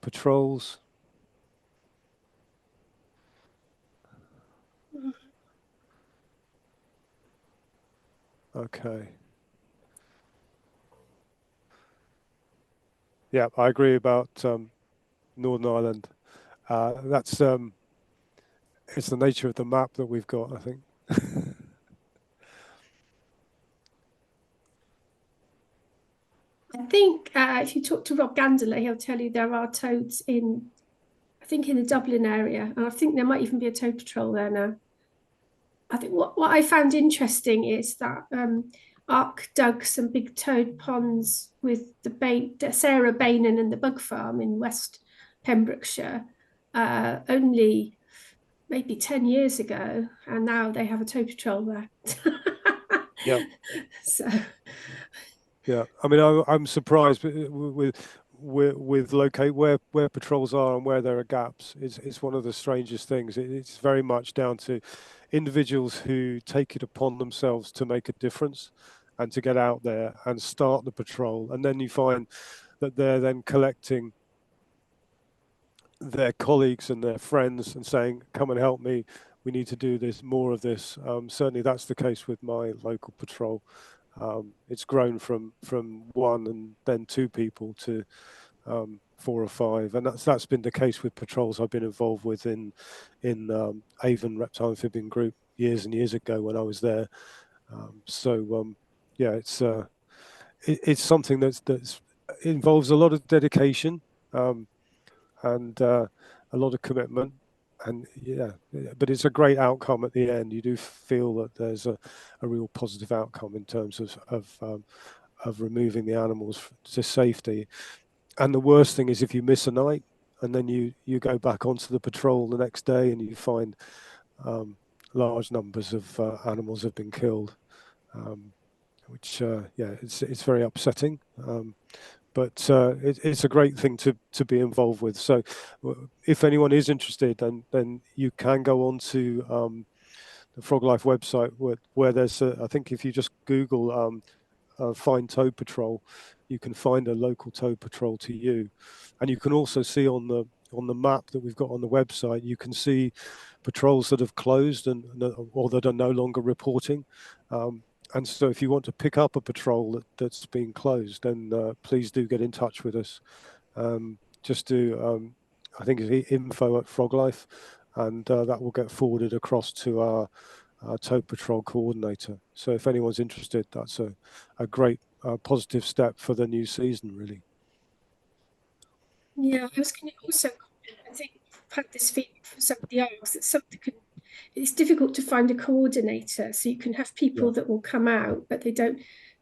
patrols. Okay. Yeah, I agree about Northern Ireland. That's it's the nature of the map that we've got, I think. I think if you talk to Rob Gandeler, he'll tell you there are toads in, I think, in the Dublin area, and I think there might even be a toad patrol there now. I think what I found interesting is that Arc dug some big toad ponds with the Sarah Bainan and the Bug Farm in West Pembrokeshire only maybe 10 years ago, and now they have a toad patrol there. Yeah. So Yeah, I mean, I'm surprised with locate where patrols are and where there are gaps. It's one of the strangest things. It's very much down to individuals who take it upon themselves to make a difference and to get out there and start the patrol, and then you find that they're then collecting their colleagues and their friends and saying, "Come and help me. We need to do this, more of this." Certainly, that's the case with my local patrol. It's grown from one and then two people to 4 or 5, and that's been the case with patrols I've been involved with in Avon Reptile Amphibian Group years and years ago when I was there. Yeah, it's something that's involves a lot of dedication and a lot of commitment. And yeah, but it's a great outcome at the end. You do feel that there's a real positive outcome in terms of removing the animals to safety. And the worst thing is if you miss a night and then you go back onto the patrol the next day and you find large numbers of animals have been killed, which yeah, it's very upsetting. But it's a great thing to be involved with. So if anyone is interested, then you can go on to the Froglife website where there's I think if you just Google find toad patrol, you can find a local toad patrol to you, and you can also see on the map that we've got on the website, you can see patrols that have closed or that are no longer reporting. And so if you want to pick up a patrol that's been closed, then please do get in touch with us. Just do, I think it's info@Froglife, and that will get forwarded across to our toad patrol coordinator. So if anyone's interested, that's a great positive step for the new season, really. yeah, I was going to also comment. I think I've had this feedback from somebody else that it's difficult to find a coordinator. So you can have people that will come out, but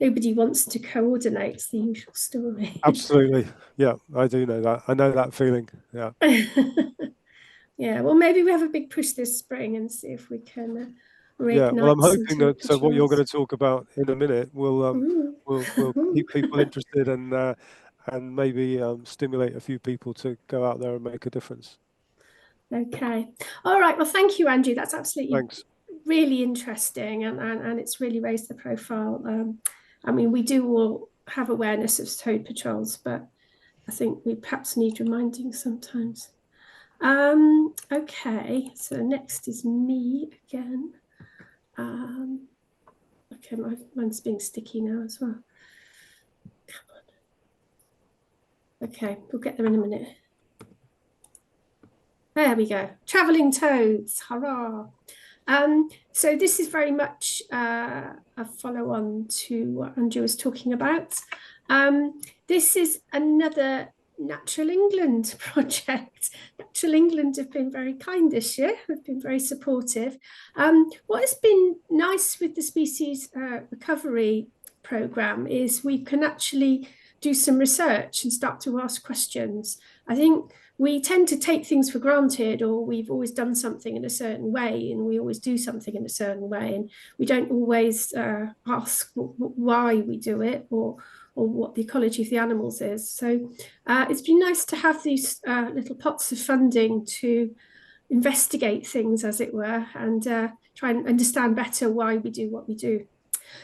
nobody wants to coordinate. It's the usual story. Absolutely. Yeah, I do know that. I know that feeling. Yeah. Yeah, well, maybe we have a big push this spring and see if we can Yeah, well, I'm reignite some hoping toad that what you're going patrols. to talk about in a minute will keep people interested and maybe stimulate a few people to go out there and make a difference. Okay. All right. Well, thank you, Andrew. That's absolutely Thanks. really interesting, and it's really raised the profile. I mean, we do all have awareness of toad patrols, but I think we perhaps need reminding sometimes. Okay, so next is me again. Okay, mine's being sticky now as well. Come on. Okay, we'll get there in a minute. There we go. Travelling toads, hurrah. So this is very much a follow-on to what Andrew was talking about. This is another Natural England project. Natural England have been very kind this year, have been very supportive. What has been nice with the species recovery programme is we can actually do some research and start to ask questions. I think we tend to take things for granted, or we've always done something in a certain way, and we always do something in a certain way, and we don't always ask why we do it, or what the ecology of the animals is. So it's been nice to have these little pots of funding to investigate things, as it were, and try and understand better why we do what we do.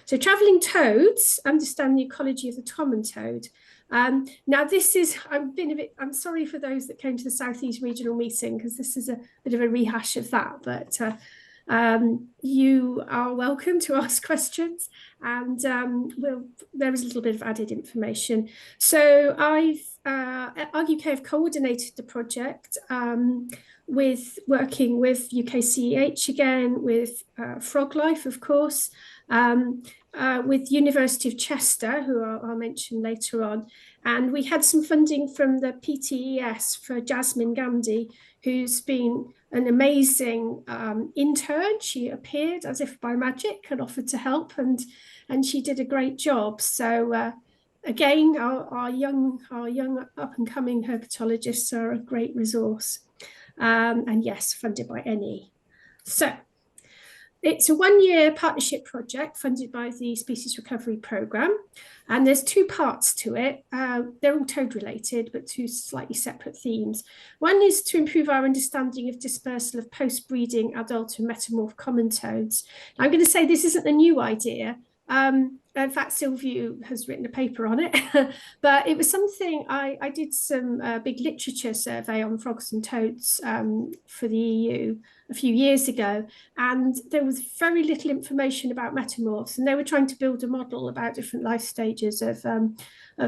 So travelling toads, understand the ecology of the common toad. Now this is, I'm sorry for those that came to the South East Regional meeting, because this is a bit of a rehash of that, but you are welcome to ask questions, and there is a little bit of added information. So Arg Uk have coordinated the project with working with UKCEH again, with Froglife, of course, with University of Chester, who I'll mention later on. And we had some funding from the PTES for Jasmine Gandhi, who's been an amazing intern. She appeared as if by magic and offered to help, and she did a great job. So again, our young up-and-coming herpetologists are a great resource. And yes, funded by NE. So it's a one-year partnership project funded by the Species Recovery Programme, and there's two parts to it. They're all toad-related, but two slightly separate themes. One is to improve our understanding of dispersal of post-breeding adult and metamorph common toads. I'm going to say this isn't a new idea. In fact, Sylvia has written a paper on it, but it was something I did some big literature survey on frogs and toads for the EU a few years ago, and there was very little information about metamorphs, and they were trying to build a model about different life stages of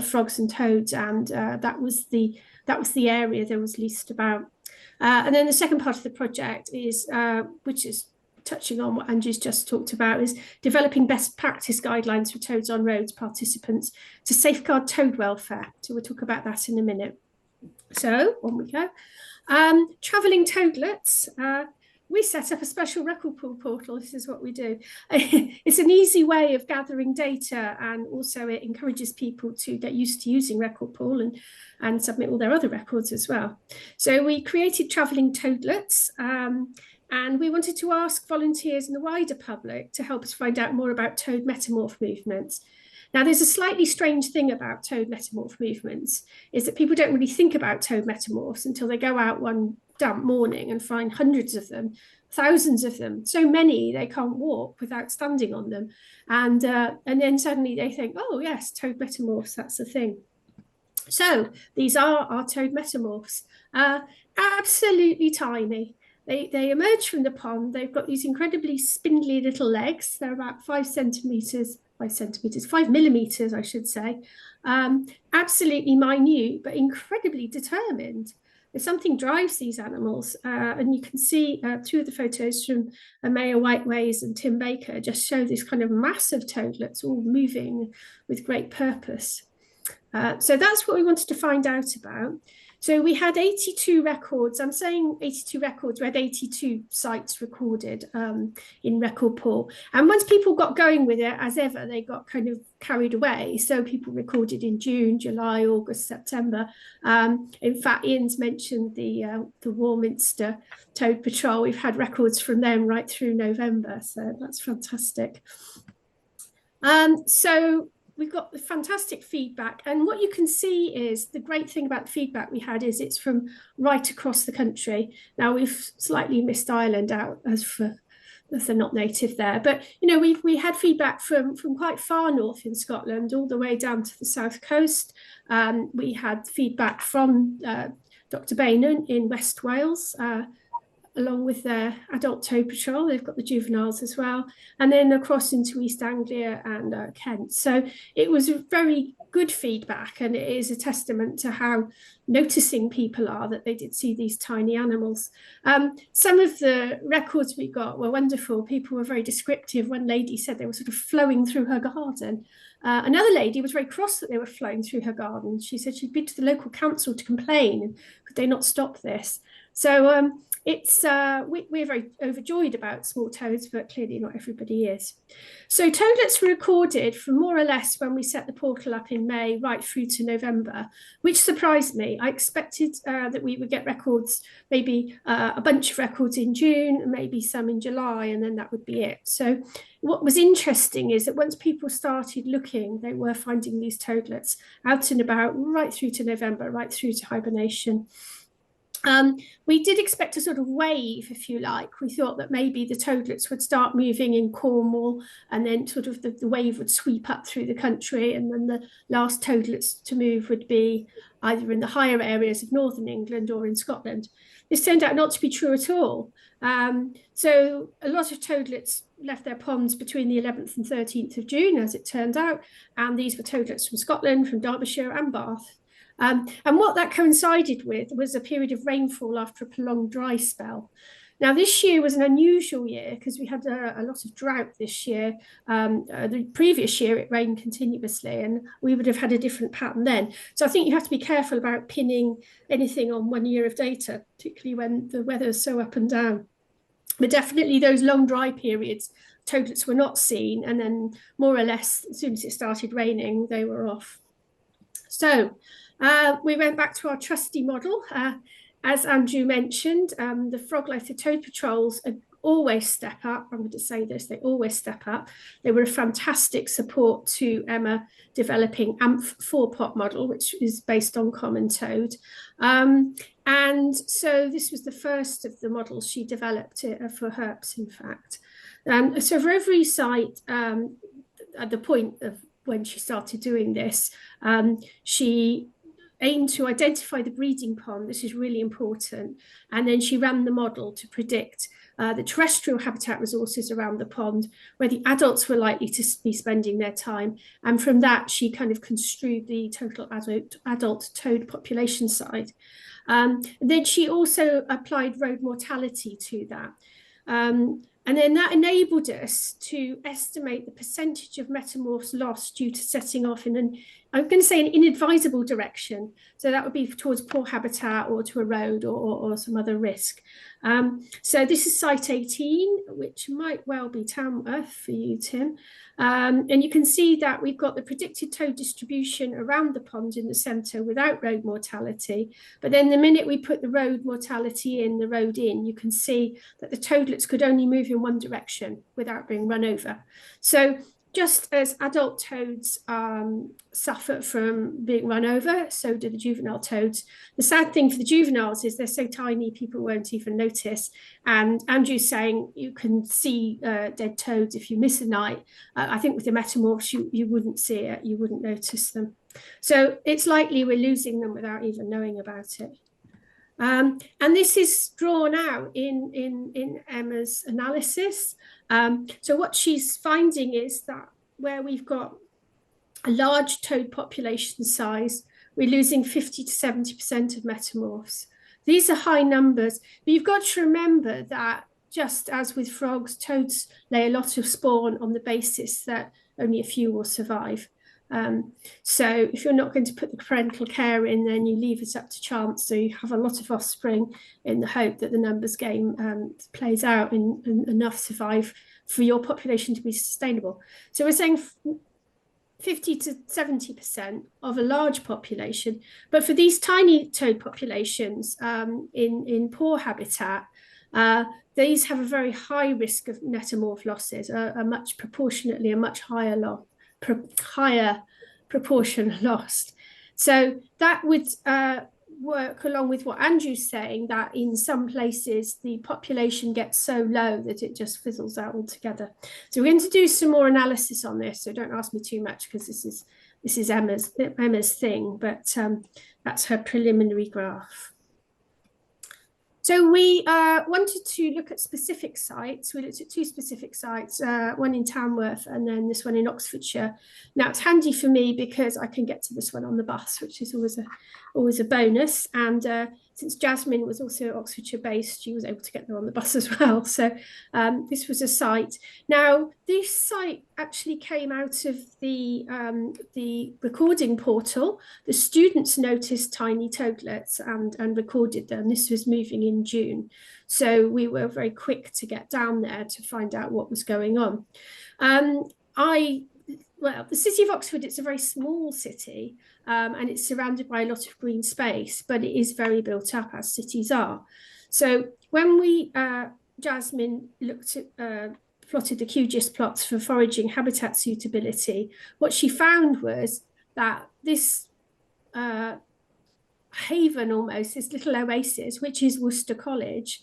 frogs and toads, and that was the area there was least about. And then the second part of the project is, which is touching on what Andrew's just talked about, is developing best practice guidelines for Toads on Roads participants to safeguard toad welfare. So we'll talk about that in a minute. So on we go. Travelling Toadlets. We set up a special record pool portal. This is what we do. It's an easy way of gathering data, and also it encourages people to get used to using record pool and submit all their other records as well. So we created Travelling Toadlets, and we wanted to ask volunteers and the wider public to help us find out more about toad metamorph movements. Now, there's a slightly strange thing about toad metamorph movements, is that people don't really think about toad metamorphs until they go out one damp morning and find hundreds of them, thousands of them, so many they can't walk without standing on them. And then suddenly they think, oh yes, toad metamorphs, that's the thing. So these are our toad metamorphs, absolutely tiny. They emerge from the pond. They've got these incredibly spindly little legs. They're about 5 millimeters, I should say. Absolutely minute, but incredibly determined. If something drives these animals, and you can see two of the photos from Amaya Whiteways and Tim Baker just show this kind of massive toadlets all moving with great purpose. So that's what we wanted to find out about. So we had 82 records. I'm saying 82 records. We had 82 sites recorded in record pool. And once people got going with it, as ever, they got kind of carried away. So people recorded in June, July, August, September. In fact, Ian's mentioned the Warminster Toad Patrol. We've had records from them right through November. So that's fantastic. So we've got the fantastic feedback, and what you can see is the great thing about the feedback we had is it's from right across the country. Now we've slightly missed Ireland out as they're not native there, but you know we had feedback from quite far north in Scotland all the way down to the south coast. We had feedback from Dr. Bainan in West Wales, along with their adult toad patrol. They've got the juveniles as well, and then across into East Anglia and Kent. So it was very good feedback, and it is a testament to how noticing people are that they did see these tiny animals. Some of the records we got were wonderful. People were very descriptive. One lady said they were sort of flowing through her garden. Another lady was very cross that they were flowing through her garden. She said she'd been to the local council to complain. Could they not stop this? So we're very overjoyed about small toads, but clearly not everybody is. So toadlets were recorded from more or less when we set the portal up in May right through to November, which surprised me. I expected that we would get records, maybe a bunch of records in June, maybe some in July, and then that would be it. So what was interesting is that once people started looking, they were finding these toadlets out and about right through to November, right through to hibernation. We did expect a sort of wave, if you like. We thought that maybe the toadlets would start moving in Cornwall, and then sort of the wave would sweep up through the country, and then the last toadlets to move would be either in the higher areas of northern England or in Scotland. This turned out not to be true at all. So a lot of toadlets left their ponds between the 11th and 13th of June, as it turned out, and these were toadlets from Scotland, from Derbyshire and Bath. And what that coincided with was a period of rainfall after a prolonged dry spell. Now, this year was an unusual year because we had a lot of drought this year. The previous year, it rained continuously, and we would have had a different pattern then. So I think you have to be careful about pinning anything on 1 year of data, particularly when the weather is so up and down. But definitely those long dry periods, toadlets were not seen. And then more or less, as soon as it started raining, they were off. So we went back to our trustee model. As Andrew mentioned, the Froglife, the toad patrols always step up. I'm going to say this, they always step up. They were a fantastic support to Emma developing AMF 4-pot model, which is based on common toad. And so this was the first of the models she developed for herps, in fact. So for every site, at the point of when she started doing this, she aimed to identify the breeding pond. This is really important. And then she ran the model to predict the terrestrial habitat resources around the pond, where the adults were likely to be spending their time. And from that, she kind of construed the total adult toad population size. Then she also applied road mortality to that. And then that enabled us to estimate the percentage of metamorphs lost due to setting off in an, I'm going to say, an inadvisable direction. So that would be towards poor habitat or to a road or some other risk. So this is site 18, which might well be Tamworth for you, Tim. And you can see that we've got the predicted toad distribution around the pond in the centre without road mortality. But then the minute we put the road mortality in, the road in, you can see that the toadlets could only move in one direction without being run over. So just as adult toads suffer from being run over, so do the juvenile toads. The sad thing for the juveniles is they're so tiny, people won't even notice. And Andrew's saying you can see dead toads if you miss a night. I think with the metamorphs, you wouldn't see it, you wouldn't notice them. So it's likely we're losing them without even knowing about it. And this is drawn out in Emma's analysis. So what she's finding is that where we've got a large toad population size, we're losing 50 to 70% of metamorphs. These are high numbers, but you've got to remember that just as with frogs, toads lay a lot of spawn on the basis that only a few will survive. So if you're not going to put the parental care in, then you leave it up to chance. So you have a lot of offspring in the hope that the numbers game plays out and enough survive for your population to be sustainable. So we're saying 50 to 70% of a large population, but for these tiny toad populations in poor habitat, these have a very high risk of metamorph losses, a much higher proportion lost. So that would work along with what Andrew's saying, that in some places the population gets so low that it just fizzles out altogether. So we're going to do some more analysis on this, so don't ask me too much because this is Emma's thing, but that's her preliminary graph. So we wanted to look at specific sites. We looked at 2 specific sites, one in Tamworth and then this one in Oxfordshire. Now it's handy for me because I can get to this one on the bus, which is always a bonus. And since Jasmine was also Oxfordshire based, she was able to get there on the bus as well. So this was a site. Now this site actually came out of the recording portal. The students noticed tiny toadlets and recorded them. This was moving in June. So we were very quick to get down there to find out what was going on. Well, the city of Oxford, it's a very small city and it's surrounded by a lot of green space, but it is very built up as cities are. So when Jasmine looked at, plotted the QGIS plots for foraging habitat suitability, what she found was that this haven almost, this little oasis, which is Worcester College,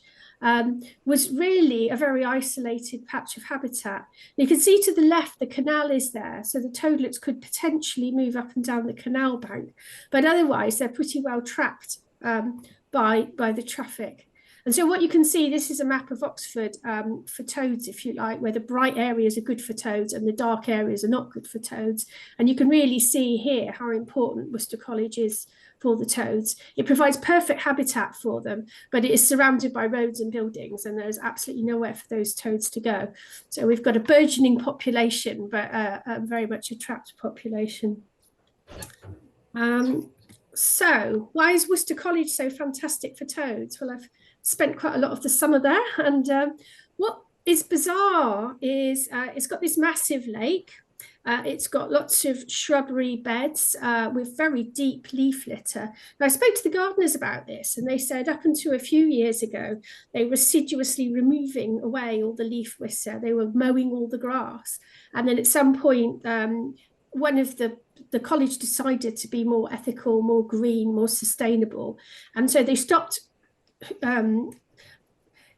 was really a very isolated patch of habitat. You can see to the left, the canal is there, so the toadlets could potentially move up and down the canal bank, but otherwise they're pretty well trapped by the traffic. And so what you can see, this is a map of Oxford for toads, if you like, where the bright areas are good for toads and the dark areas are not good for toads. And you can really see here how important Worcester College is for the toads. It provides perfect habitat for them, but it is surrounded by roads and buildings, and there's absolutely nowhere for those toads to go. So we've got a burgeoning population, but very much a trapped population. So why is Worcester College so fantastic for toads? Well, I've spent quite a lot of the summer there, and what is bizarre is it's got this massive lake. It's got lots of shrubbery beds with very deep leaf litter. Now, I spoke to the gardeners about this, and they said up until a few years ago, they were assiduously removing away all the leaf litter. They were mowing all the grass. And then at some point, one of the college decided to be more ethical, more green, more sustainable. And so they stopped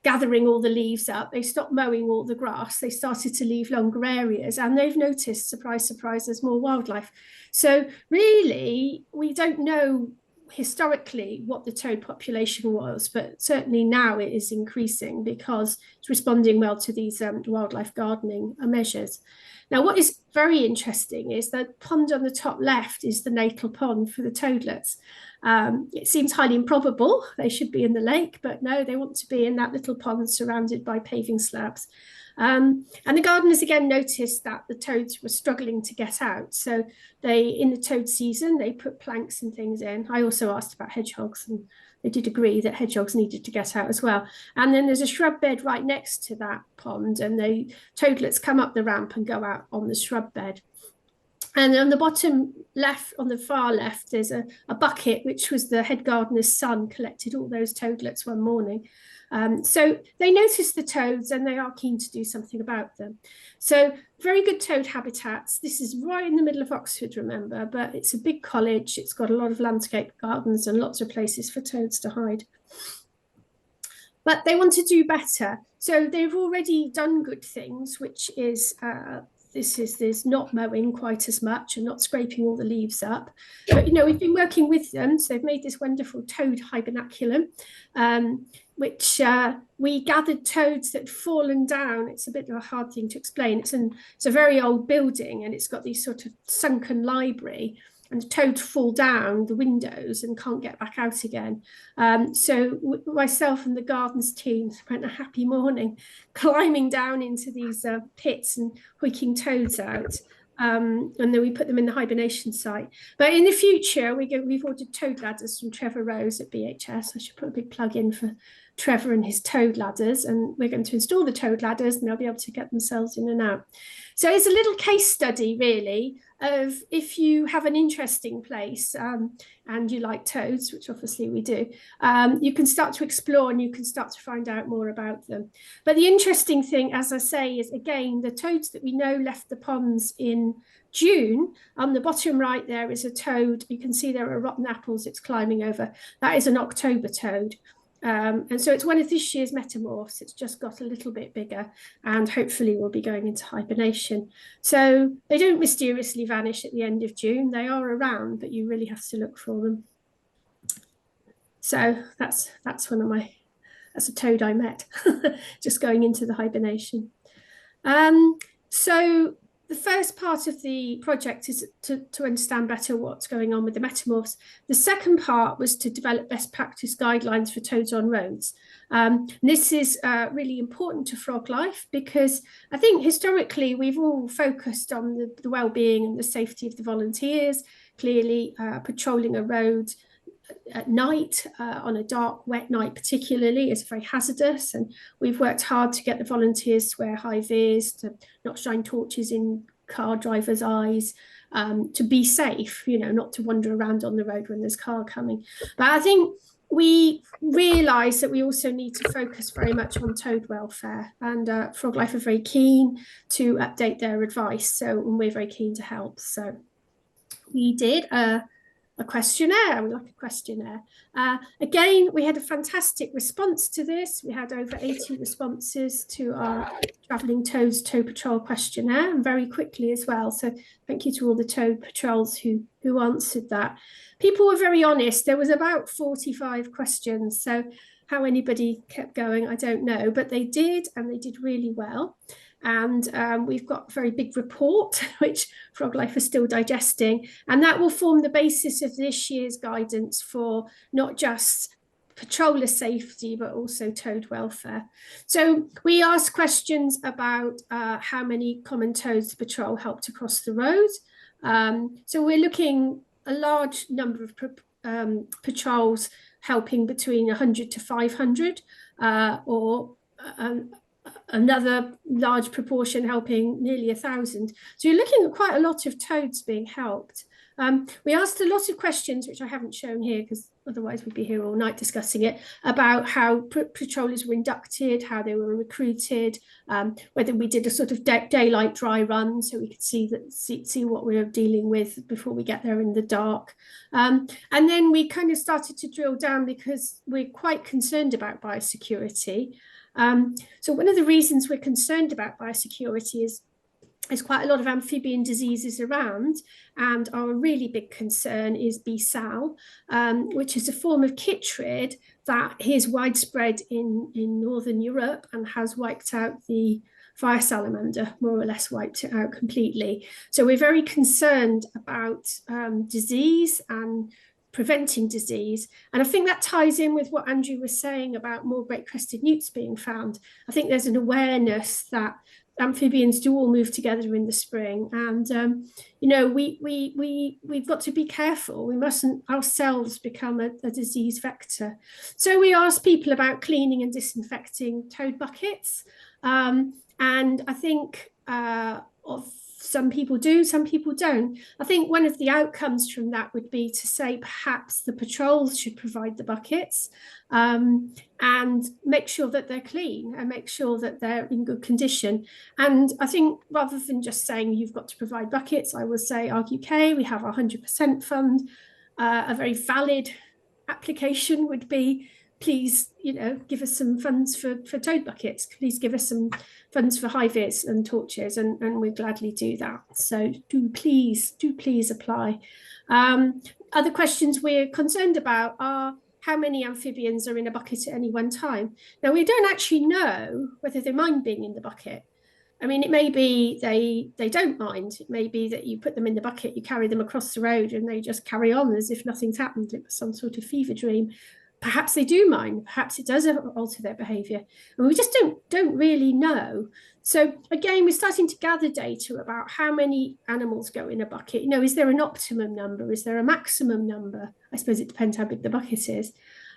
gathering all the leaves up, they stopped mowing all the grass, they started to leave longer areas, and they've noticed, surprise, surprise, there's more wildlife. So really, we don't know historically what the toad population was, but certainly now it is increasing because it's responding well to these wildlife gardening measures. Now, what is very interesting is that pond on the top left is the natal pond for the toadlets. It seems highly improbable. They should be in the lake, but no, they want to be in that little pond surrounded by paving slabs. And the gardeners again noticed that the toads were struggling to get out. So in the toad season, they put planks and things in. I also asked about hedgehogs, and they did agree that hedgehogs needed to get out as well. And then there's a shrub bed right next to that pond, and the toadlets come up the ramp and go out on the shrub bed. And on the bottom left, on the far left, there's a bucket, which was the head gardener's son collected all those toadlets one morning. So they noticed the toads and they are keen to do something about them. So very good toad habitats. This is right in the middle of Oxford, remember, but it's a big college. It's got a lot of landscape gardens and lots of places for toads to hide. But they want to do better. So they've already done good things, which is there's not mowing quite as much and not scraping all the leaves up. But, we've been working with them. So they've made this wonderful toad hibernaculum, which we gathered toads that had fallen down. It's a bit of a hard thing to explain. It's a very old building, and it's got these sort of sunken library, and the toads fall down the windows and can't get back out again. So myself and the gardens team spent a happy morning climbing down into these pits and hoiking toads out. And then we put them in the hibernation site. But in the future, we've ordered toad ladders from Trevor Rose at BHS. I should put a big plug in for Trevor and his toad ladders, and we're going to install the toad ladders and they'll be able to get themselves in and out. So it's a little case study, really, of if you have an interesting place and you like toads, which obviously we do, you can start to explore and you can start to find out more about them. But the interesting thing, as I say, is again, the toads that we know left the ponds in June. On the bottom right there is a toad. You can see there are rotten apples it's climbing over. That is an October toad. And so it's one of this year's metamorphs. It's just got a little bit bigger and hopefully will be going into hibernation. So they don't mysteriously vanish at the end of June. They are around, but you really have to look for them. So that's one of my That's a toad I met, just going into the hibernation. So the first part of the project is to understand better what's going on with the metamorphs. The second part was to develop best practice guidelines for toads on roads. This is really important to Froglife because I think historically we've all focused on the well-being and the safety of the volunteers. Clearly, patrolling a road at night, on a dark, wet night particularly, is very hazardous, and we've worked hard to get the volunteers to wear high vis, to not shine torches in car drivers' eyes, to be safe, you know, not to wander around on the road when there's a car coming. But I think we realise that we also need to focus very much on toad welfare, and Froglife are very keen to update their advice, and we're very keen to help. So we did a questionnaire. We like a questionnaire. Again, we had a fantastic response to this. We had over 80 responses to our Travelling Toads Toad Patrol questionnaire, and very quickly as well. So thank you to all the toad patrols who answered that. People were very honest. There was about 45 questions. So how anybody kept going, I don't know, but they did, and they did really well. And we've got a very big report, which Froglife is still digesting, and that will form the basis of this year's guidance for not just patroller safety, but also toad welfare. So we asked questions about how many common toads the patrol helped across the road. So we're looking a large number of patrols helping between 100 to 500, or another large proportion helping nearly 1,000. So you're looking at quite a lot of toads being helped. We asked a lot of questions, which I haven't shown here because otherwise we'd be here all night discussing it, about how patrollers were inducted, how they were recruited, whether we did a sort of daylight dry run so we could see what we were dealing with before we get there in the dark. And then we kind of started to drill down because we're quite concerned about biosecurity. So one of the reasons we're concerned about biosecurity is there's quite a lot of amphibian diseases around, and our really big concern is BSAL, which is a form of chytrid that is widespread in Northern Europe and has wiped out the fire salamander, more or less wiped it out completely. So we're very concerned about disease and preventing disease. And I think that ties in with what Andrew was saying about more great-crested newts being found. I think there's an awareness that amphibians do all move together in the spring, and you know, we've got to be careful. We mustn't ourselves become a disease vector. So we asked people about cleaning and disinfecting toad buckets, and I think some people do, some people don't. I think one of the outcomes from that would be to say perhaps the patrols should provide the buckets, and make sure that they're clean and make sure that they're in good condition. And I think rather than just saying you've got to provide buckets, I will say Arg UK, we have our 100% fund. A very valid application would be, please, you know, give us some funds for toad buckets. Please give us some funds for high vis and torches, and we'll gladly do that. So do please apply. Other questions we're concerned about are how many amphibians are in a bucket at any one time. Now, we don't actually know whether they mind being in the bucket. I mean, it may be they don't mind. It may be that you put them in the bucket, you carry them across the road, and they just carry on as if nothing's happened. It was some sort of fever dream. Perhaps they do mind. Perhaps it does alter their behaviour, and we just don't really know. So again, we're starting to gather data about how many animals go in a bucket. You know, is there an optimum number? Is there a maximum number? I suppose it depends how big the bucket is.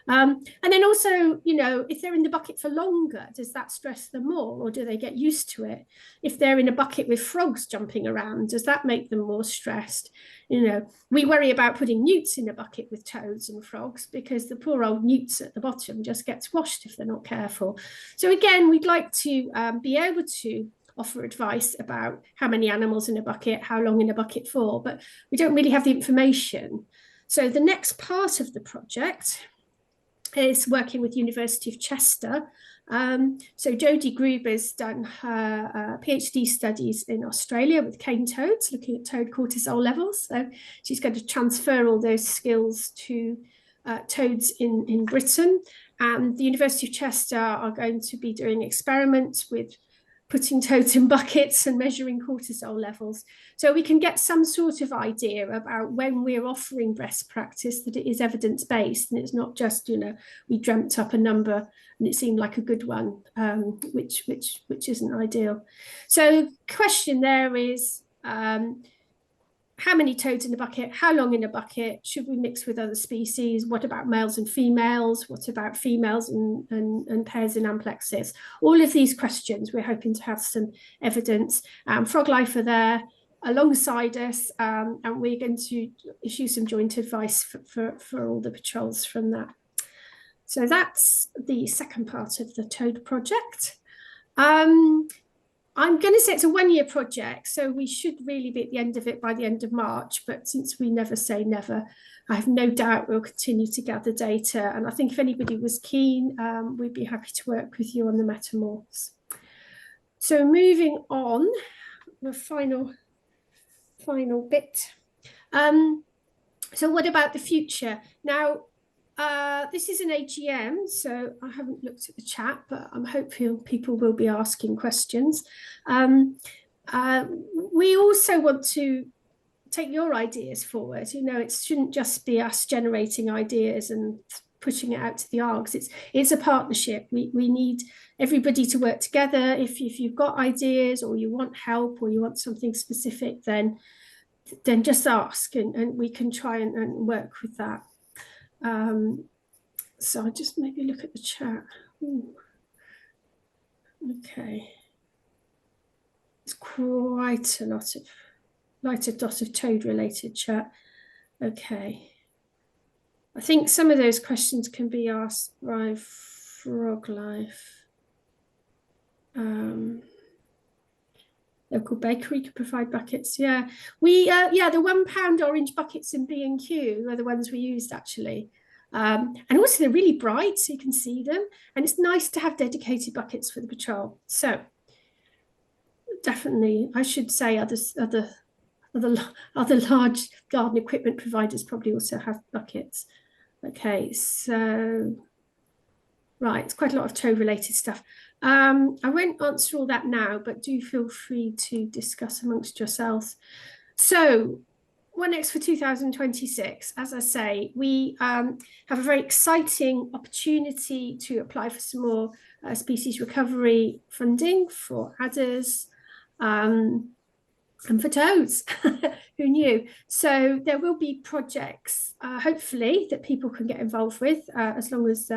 And then also, you know, if they're in the bucket for longer, does that stress them more, or do they get used to it? If they're in a bucket with frogs jumping around, does that make them more stressed? You know, we worry about putting newts in a bucket with toads and frogs because the poor old newts at the bottom just gets washed if they're not careful. So again, we'd like to be able to offer advice about how many animals in a bucket, how long in a bucket for, but we don't really have the information. So the next part of the project is working with University of Chester. So Jodie Gruber's done her PhD studies in Australia with cane toads, looking at toad cortisol levels. So she's going to transfer all those skills to toads in Britain, and the University of Chester are going to be doing experiments with putting toads in buckets and measuring cortisol levels. So we can get some sort of idea about when we're offering best practice that it is evidence-based and it's not just, you know, we dreamt up a number and it seemed like a good one, which isn't ideal. So question there is, how many toads in a bucket? How long in a bucket? Should we mix with other species? What about males and females? What about females and pairs in amplexes? All of these questions, we're hoping to have some evidence. Froglife are there alongside us, and we're going to issue some joint advice for all the patrols from that. So that's the second part of the toad project. I'm going to say it's a one-year project, so we should really be at the end of it by the end of March. But since we never say never, I have no doubt we'll continue to gather data. And I think if anybody was keen, we'd be happy to work with you on the metamorphs. So moving on, the final bit. So what about the future? Now, this is an AGM, so I haven't looked at the chat, but I'm hoping people will be asking questions. We also want to take your ideas forward. You know, it shouldn't just be us generating ideas and pushing it out to the ARGs. It's a partnership. We need everybody to work together. If you've got ideas or you want help or you want something specific, then just ask and we can try and work with that. So I'll just maybe look at the chat. Ooh. Okay. It's quite a lot of toad related chat. Okay. I think some of those questions can be asked by Froglife. Local bakery could provide buckets. Yeah, the £1 orange buckets in B&Q are the ones we used actually. And also they're really bright, so you can see them. And it's nice to have dedicated buckets for the patrol. So definitely, I should say other large garden equipment providers probably also have buckets. Okay, so right, it's quite a lot of toad related stuff. I won't answer all that now, but do feel free to discuss amongst yourselves. So what next for 2026? As I say, we have a very exciting opportunity to apply for some more species recovery funding for adders and for toads. Who knew? So there will be projects, hopefully, that people can get involved with, as long as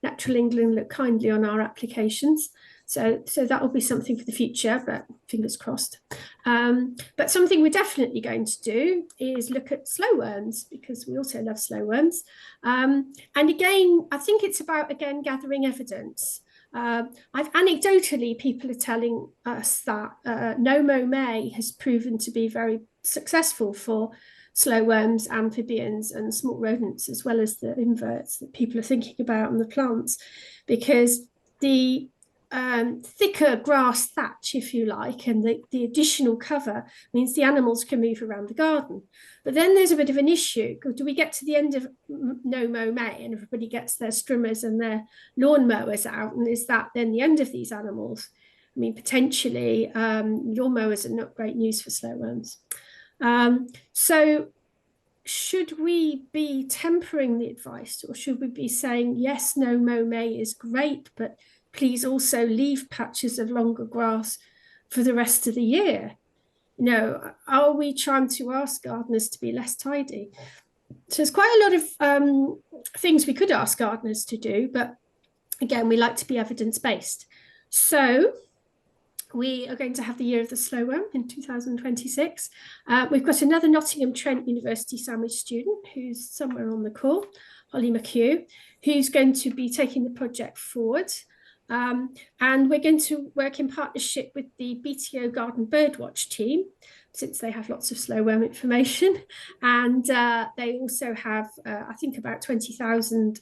Natural England look kindly on our applications. So that will be something for the future, but fingers crossed. But something we're definitely going to do is look at slow worms, because we also love slow worms. And again, I think it's about, again, gathering evidence. Anecdotally, people are telling us that No Mow May has proven to be very successful for slow worms, amphibians and small rodents, as well as the inverts that people are thinking about on the plants, because the thicker grass thatch, if you like, and the additional cover means the animals can move around the garden. But then there's a bit of an issue. Do we get to the end of No Mow May and everybody gets their strimmers and their lawn mowers out, and is that then the end of these animals? I mean, potentially, lawn mowers are not great news for slow worms. So should we be tempering the advice, or should we be saying, yes, No Mow May is great, but please also leave patches of longer grass for the rest of the year? You know, are we trying to ask gardeners to be less tidy? So there's quite a lot of things we could ask gardeners to do, but again, we like to be evidence-based. So we are going to have the Year of the Slow Worm in 2026. We've got another Nottingham Trent University Sandwich student who's somewhere on the call, Holly McHugh, who's going to be taking the project forward. And we're going to work in partnership with the BTO Garden Birdwatch team, since they have lots of slow worm information. And they also have, I think, about 20,000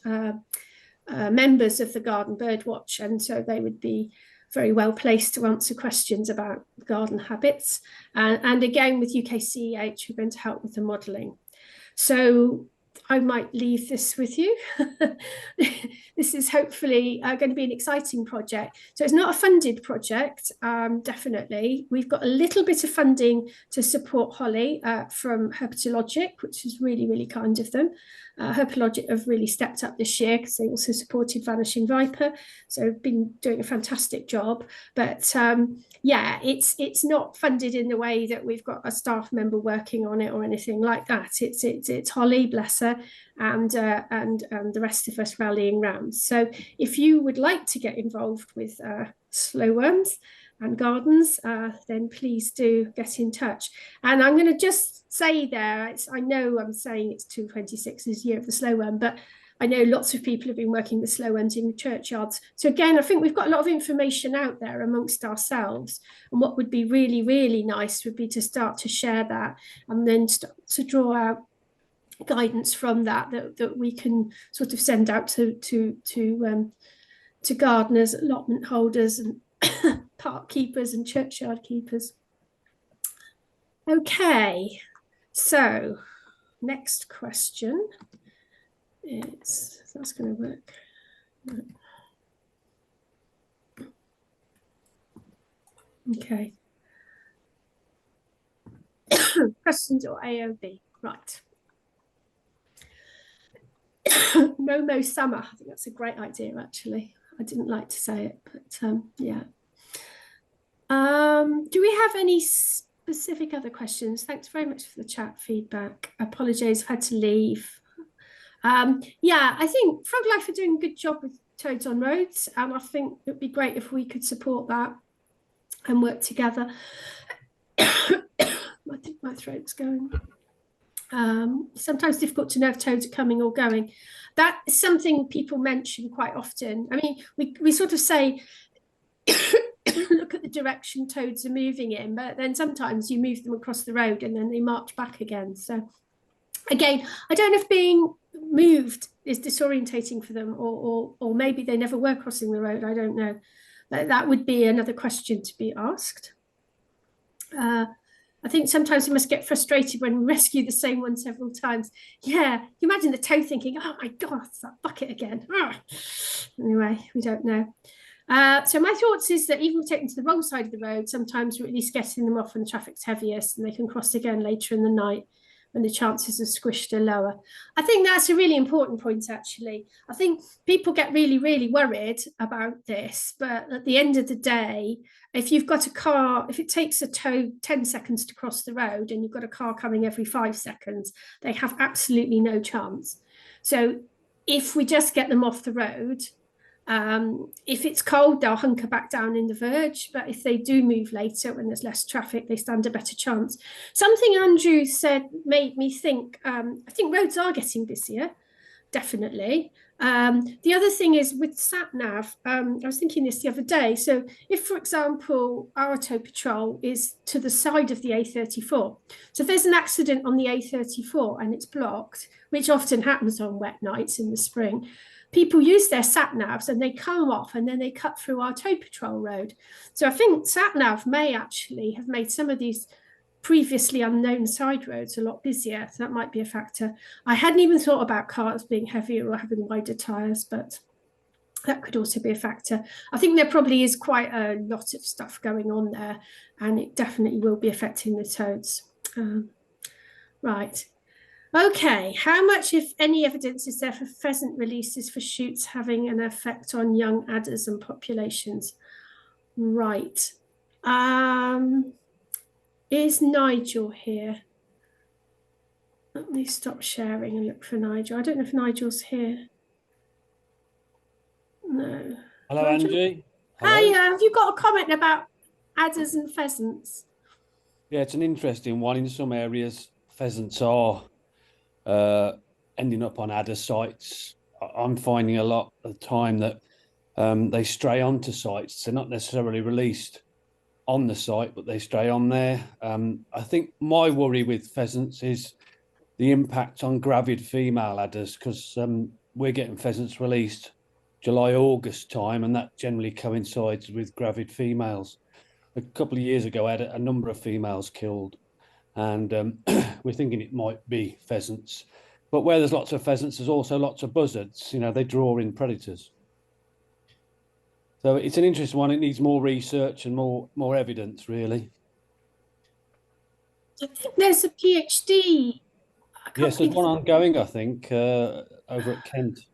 members of the Garden Birdwatch. And so they would be very well placed to answer questions about garden habits. And again, with UKCEH, we're going to help with the modelling. So I might leave this with you. This is hopefully going to be an exciting project. So it's not a funded project, definitely. We've got a little bit of funding to support Holly from Herpetologic, which is really, really kind of them. Herpetologic have really stepped up this year because they also supported Vanishing Viper. So been doing a fantastic job. But yeah, it's not funded in the way that we've got a staff member working on it or anything like that. It's Holly, bless her, and the rest of us rallying round. So if you would like to get involved with slow worms and gardens, then please do get in touch. And I'm going to just say there, I know I'm saying it's 226 is year of the slow worm, but I know lots of people have been working with slow worms in churchyards. So again, I think we've got a lot of information out there amongst ourselves. And what would be really, really nice would be to start to share that and then start to draw out guidance from that we can sort of send out to gardeners, allotment holders, and park keepers and churchyard keepers. Okay, so next question is, that's going to work. Okay. Questions or AOB, right. Momo Summer, I think that's a great idea actually. I didn't like to say it, but yeah. Do we have any specific other questions? Thanks very much for the chat feedback. I apologise, I've had to leave. Yeah, I think Froglife are doing a good job with Toads on Roads, and I think it'd be great if we could support that and work together. I think my throat's going. Sometimes difficult to know if toads are coming or going. That is something people mention quite often. I mean, we sort of say, look at the direction toads are moving in, but then sometimes you move them across the road and then they march back again. So again, I don't know if being moved is disorientating for them, or maybe they never were crossing the road. I don't know. That would be another question to be asked. I think sometimes we must get frustrated when we rescue the same one several times. Yeah, you imagine the toad thinking, oh my God, it's that bucket again. Anyway, we don't know. So my thoughts is that even if we take them to the wrong side of the road, sometimes we're at least getting them off when the traffic's heaviest and they can cross again later in the night when the chances of squished are lower. I think that's a really important point, actually. I think people get really, really worried about this, but at the end of the day, if you've got a car, if it takes a toad 10 seconds to cross the road and you've got a car coming every 5 seconds, they have absolutely no chance. So if we just get them off the road, if it's cold, they'll hunker back down in the verge, but if they do move later when there's less traffic, they stand a better chance. Something Andrew said made me think, I think roads are getting busier, definitely. The other thing is with sat-nav, I was thinking this the other day. So if, for example, our tow patrol is to the side of the A34, so if there's an accident on the A34 and it's blocked, which often happens on wet nights in the spring, people use their sat-navs and they come off and then they cut through our tow patrol road. So I think sat-nav may actually have made some of these previously unknown side roads a lot busier. So that might be a factor. I hadn't even thought about cars being heavier or having wider tyres, but that could also be a factor. I think there probably is quite a lot of stuff going on there, and it definitely will be affecting the toads. Right. Okay, how much, if any, evidence is there for pheasant releases for shoots having an effect on young adders and populations? Right. Is Nigel here? Let me stop sharing and look for Nigel. I don't know if Nigel's here. No. Hello, Nigel? Angie. Hello. Hiya, have you got a comment about adders and pheasants? Yeah, it's an interesting one. In some areas, pheasants are ending up on adder sites. I'm finding a lot of the time that they stray onto sites. They're not necessarily released on the site, but they stray on there. I think my worry with pheasants is the impact on gravid female adders, because we're getting pheasants released July, August time, and that generally coincides with gravid females. A couple of years ago, I had a number of females killed, and we're thinking it might be pheasants. But where there's lots of pheasants, there's also lots of buzzards. You know, they draw in predators. So it's an interesting one. It needs more research and more evidence, really. I think there's a PhD. Yes, there's one ongoing, I think, over at Kent.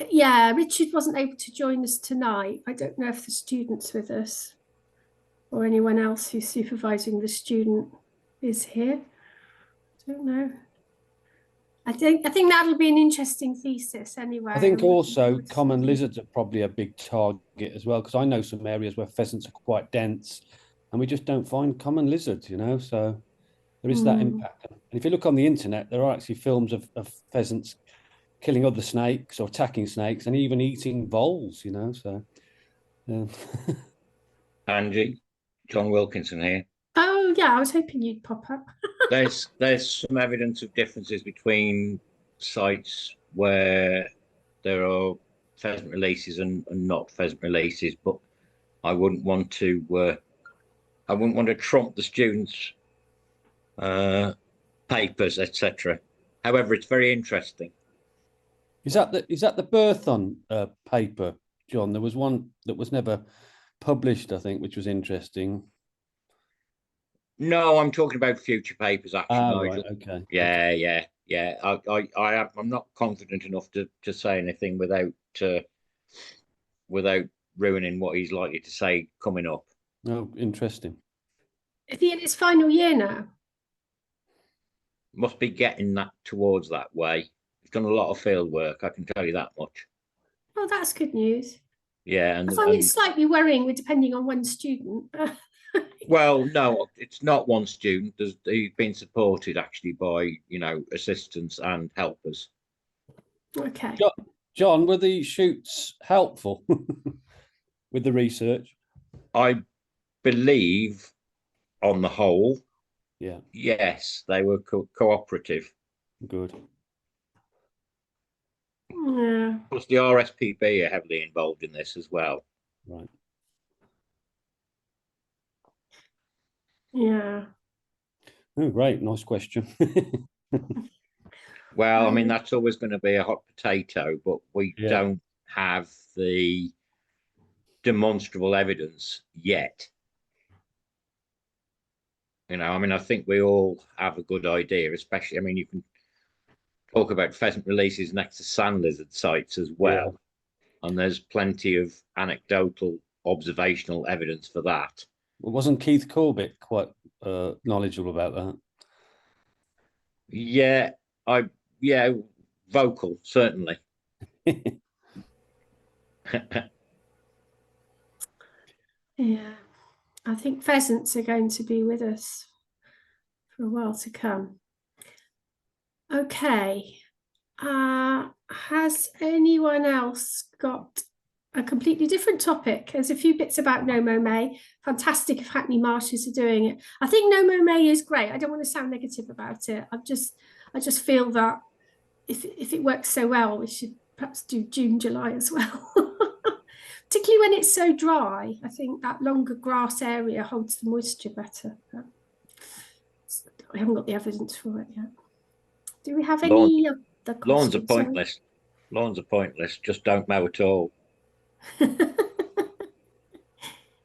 Yeah, Richard wasn't able to join us tonight. I don't know if the student's with us or anyone else who's supervising the student is here. Don't know. I think that'll be an interesting thesis anyway. I think also Would common see. lizards are probably a big target as well, because I know some areas where pheasants are quite dense and we just don't find common lizards, you know, so there is that impact. And if you look on the internet, there are actually films of pheasants killing other snakes or attacking snakes and even eating voles, you know, so. Angie, John Wilkinson here. Oh yeah, I was hoping you'd pop up. There's some evidence of differences between sites where there are pheasant releases and not pheasant releases, but I wouldn't want to trump the students' papers, etc. However, it's very interesting. Is that the Burthon paper, John? There was one that was never published, I think, which was interesting. No, I'm talking about future papers, actually. Right, okay. Yeah. I'm not confident enough to say anything without ruining what he's likely to say coming up. Oh, interesting. Is he in his final year now? Must be getting that towards that way. He's done a lot of field work, I can tell you that much. Oh, that's good news. Yeah, and I find it slightly worrying with depending on one student. Well, no, it's not one student. He's been supported actually by, assistants and helpers. Okay. John, were the shoots helpful with the research? I believe, on the whole, yeah, yes, they were cooperative. Good. Yeah. Of course, the RSPB are heavily involved in this as well. Right. Yeah. Oh, great. Nice question. Well, I mean, that's always going to be a hot potato, but we don't have the demonstrable evidence yet. I mean, I think we all have a good idea, especially, I mean, you can talk about pheasant releases next to sand lizard sites as well. Yeah. And there's plenty of anecdotal observational evidence for that. Well, wasn't Keith Corbett quite knowledgeable about that? Yeah, vocal, certainly. Yeah, I think pheasants are going to be with us for a while to come. Okay, has anyone else got a completely different topic? There's a few bits about Nomo May. Fantastic if Hackney Marshes are doing it. I think Nomo May is great. I don't want to sound negative about it. I just feel that if it works so well, we should perhaps do June, July as well. Particularly when it's so dry. I think that longer grass area holds the moisture better. But I haven't got the evidence for it yet. Do we have any other questions? Lawns are pointless. Lawns are pointless. Just don't mow at all.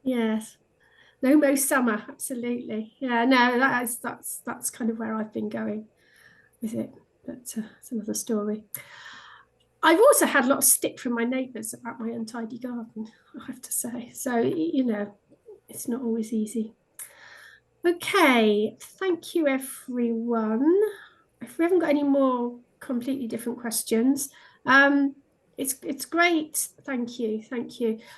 Yes. No mow summer, absolutely. Yeah, no, that's kind of where I've been going with it. But it's another story. I've also had a lot of stick from my neighbours about my untidy garden, I have to say. So, it's not always easy. Okay, thank you, everyone. If we haven't got any more completely different questions, it's great. Thank you.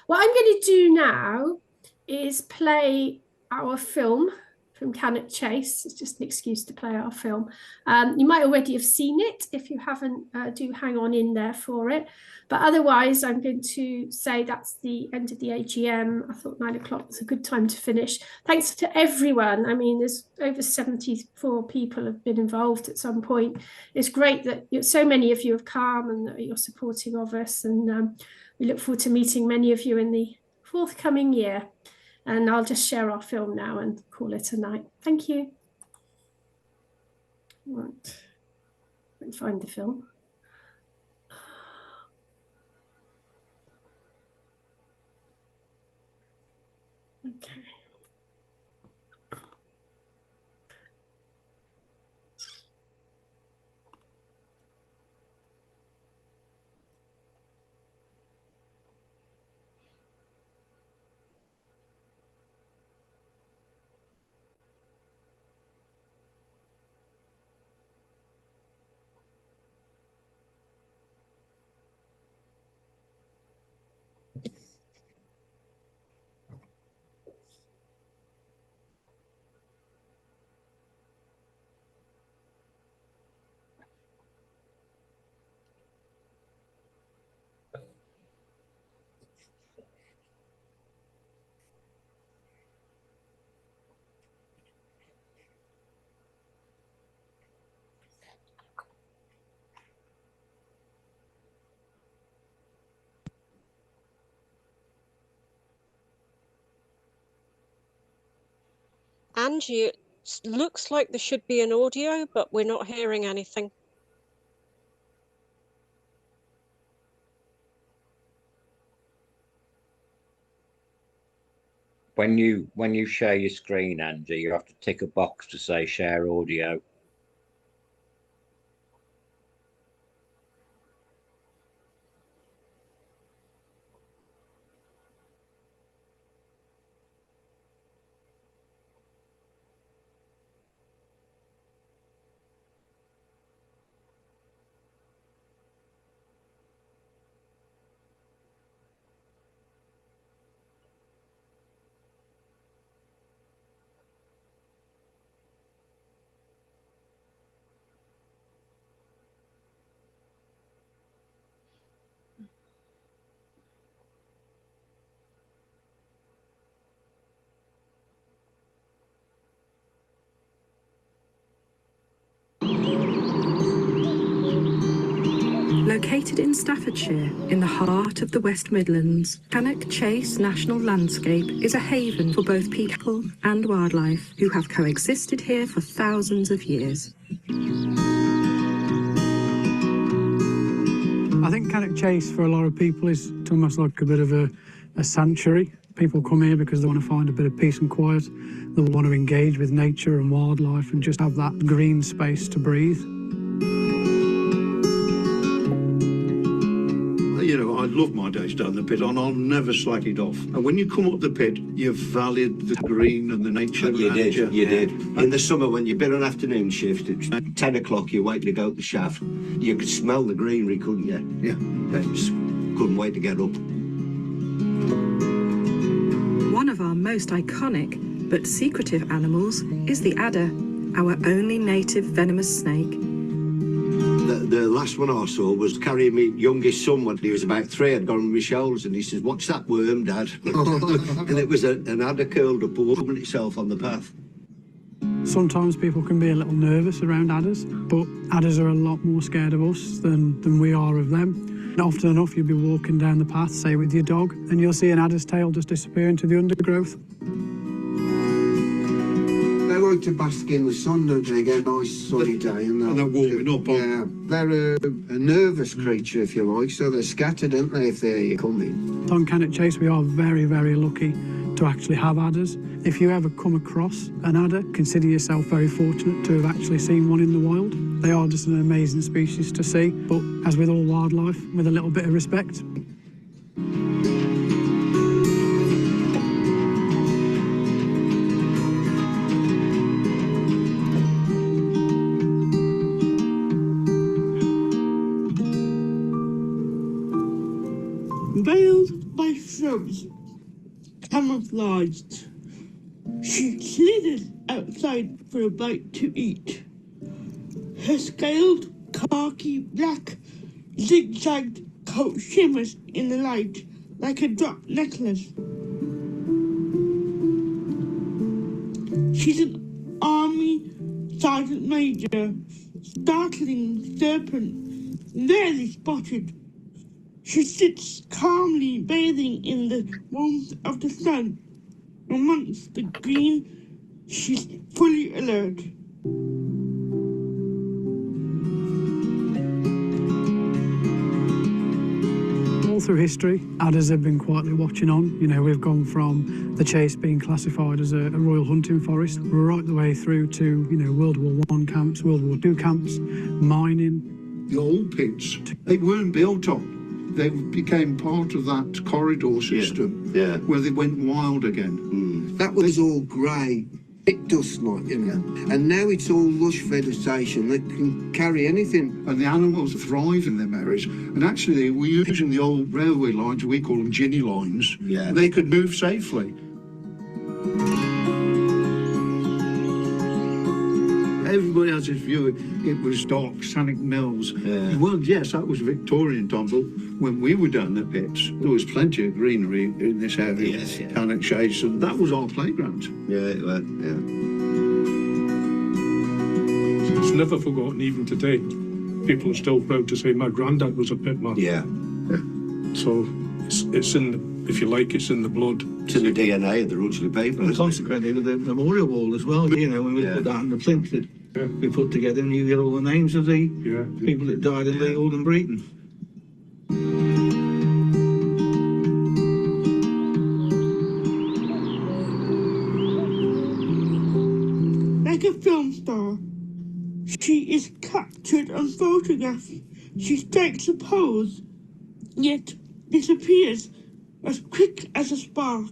What I'm going to do now is play our film from Cannock Chase. It's just an excuse to play our film. You might already have seen it. If you haven't, do hang on in there for it. But otherwise, I'm going to say that's the end of the AGM. I thought 9 o'clock was a good time to finish. Thanks to everyone. I mean, there's over 74 people have been involved at some point. It's great that so many of you have come and that you're supporting of us. And we look forward to meeting many of you in the forthcoming year. And I'll just share our film now and call it a night. Thank you. Right. Let me find the film. Okay. Angie, it looks like there should be an audio, but we're not hearing anything. When you share your screen, Angie, you have to tick a box to say share audio. Located in Staffordshire, in the heart of the West Midlands, Cannock Chase National Landscape is a haven for both people and wildlife who have coexisted here for thousands of years. I think Cannock Chase for a lot of people is almost like a bit of a sanctuary. People come here because they want to find a bit of peace and quiet. They want to engage with nature and wildlife and just have that green space to breathe. You know, I love my days down the pit and I'll never slack it off. And when you come up the pit, you've valued the green and the nature. You did. In the summer when you've been on afternoon shift, at 10 o'clock you're waiting to go up the shaft, you could smell the greenery, couldn't you? Yeah. Just couldn't wait to get up. One of our most iconic but secretive animals is the adder, our only native venomous snake. The last one I saw was carrying my youngest son when he was about 3. I'd gone on my shoulders and he says, "What's that worm, Dad?" And it was an adder curled up and rubbing itself on the path. Sometimes people can be a little nervous around adders, but adders are a lot more scared of us than we are of them. And often enough you'll be walking down the path, say with your dog, and you'll see an adder's tail just disappear into the undergrowth. They like to bask in the sun, don't they? Get a nice sunny day and they're warming up. Yeah, they're a nervous creature, if you like, so they're scattered, aren't they, if they're coming? On Cannock Chase we are very, very lucky to actually have adders. If you ever come across an adder, consider yourself very fortunate to have actually seen one in the wild. They are just an amazing species to see, but as with all wildlife, with a little bit of respect. Veiled by shrubs, camouflaged, she slithered outside for a bite to eat. Her scaled, khaki black, zigzagged coat shimmers in the light like a drop necklace. She's an army sergeant major, startling serpent, rarely spotted. She sits calmly bathing in the warmth of the sun. Amongst the green, she's fully alert. all through history, adders have been quietly watching on. You know, we've gone from the chase being classified as a royal hunting forest, right the way through to, you know, World War I camps, World War II camps, mining. The old pits, they weren't built on. They became part of that corridor system where they went wild again. That was all grey, bit dust-like, you know. And now it's all lush vegetation that can carry anything. And the animals thrive in them areas. And actually, they were using the old railway lines, we call them ginny lines. Yeah. They could move safely. Everybody has this view, it was dark, Cannock Mills. Yeah. Well, yes, that was Victorian time, but when we were down the pits, there was plenty of greenery in this area, Yes, yeah. Cannock Chase, and that was our playground. Yeah, it was, yeah. It's never forgotten, even today. People are still proud to say my granddad was a pitman. Yeah. So it's in the, if you like, it's in the blood. It's in the DNA of the Rudgley people. And consequently, with the memorial wall as well, you know, when we put that on the plinth that we put together, and you get all the names of the people that died in Leold and Breton. Like a film star, she is captured and photographed. She strikes a pose, yet disappears as quick as a spark.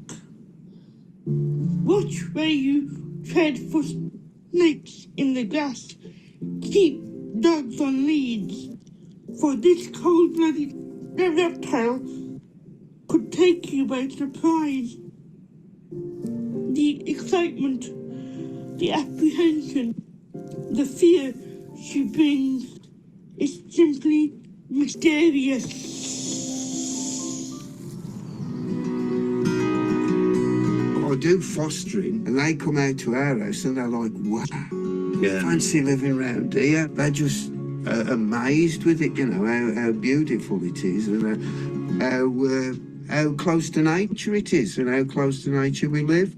Watch where you tread for snakes in the grass. Keep dogs on leads, for this cold-blooded reptile could take you by surprise. The excitement, the apprehension, the fear she brings is simply mysterious. I do fostering, and they come out to our house and they're like, wow, fancy living round here. They're just amazed with it, you know, how beautiful it is, and how close to nature it is, and how close to nature we live.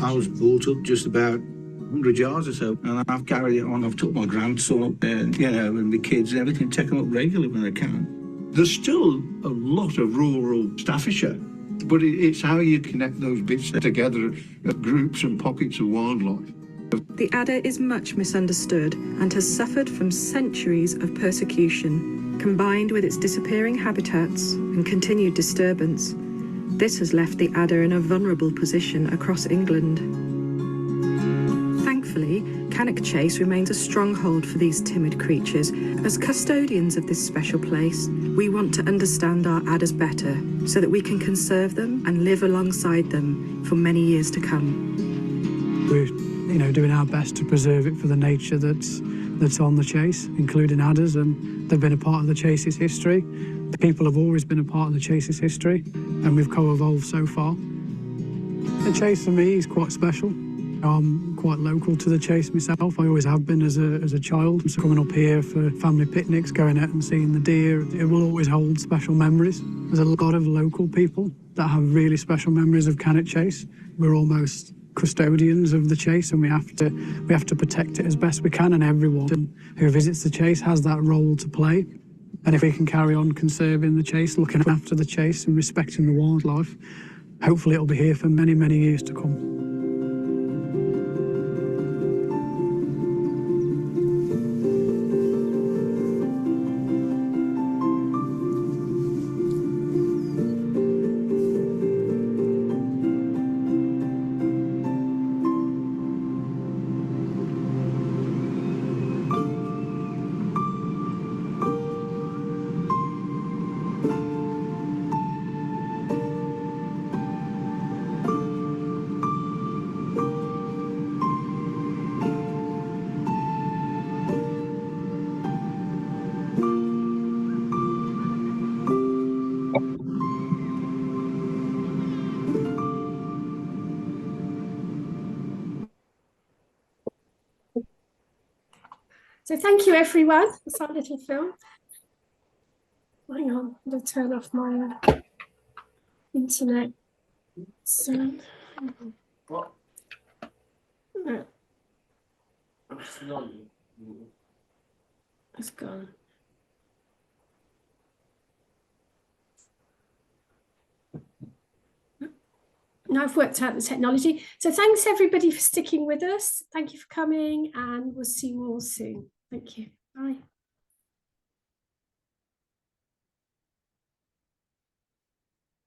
I was brought up just about 100 yards or so, and I've carried it on. I've took my grandson up there, you know, and the kids and everything, take them up regularly when I can. There's still a lot of rural Staffordshire, but it's how you connect those bits together, groups and pockets of wildlife. The adder is much misunderstood and has suffered from centuries of persecution, combined with its disappearing habitats and continued disturbance. This has left the adder in a vulnerable position across England. Thankfully, Cannock Chase remains a stronghold for these timid creatures. As custodians of this special place, we want to understand our adders better so that we can conserve them and live alongside them for many years to come. We're, you know, doing our best to preserve it for the nature that's on the chase, including adders, and they've been a part of the chase's history. People have always been a part of the chase's history, and we've co-evolved so far. The chase for me is quite special. I'm quite local to the chase myself. I always have been as a child. So coming up here for family picnics, going out and seeing the deer, it will always hold special memories. There's a lot of local people that have really special memories of Cannock Chase. We're almost custodians of the chase, and we have to protect it as best we can, and everyone who visits the chase has that role to play. And if we can carry on conserving the chase, looking after the chase and respecting the wildlife, hopefully it'll be here for many, many years to come. So thank you, everyone. That's our little film. Hang on, I'm going to turn off my internet. So, what? No. It's gone. Now I've worked out the technology. So thanks everybody for sticking with us. Thank you for coming, and we'll see you all soon. Thank you. Bye.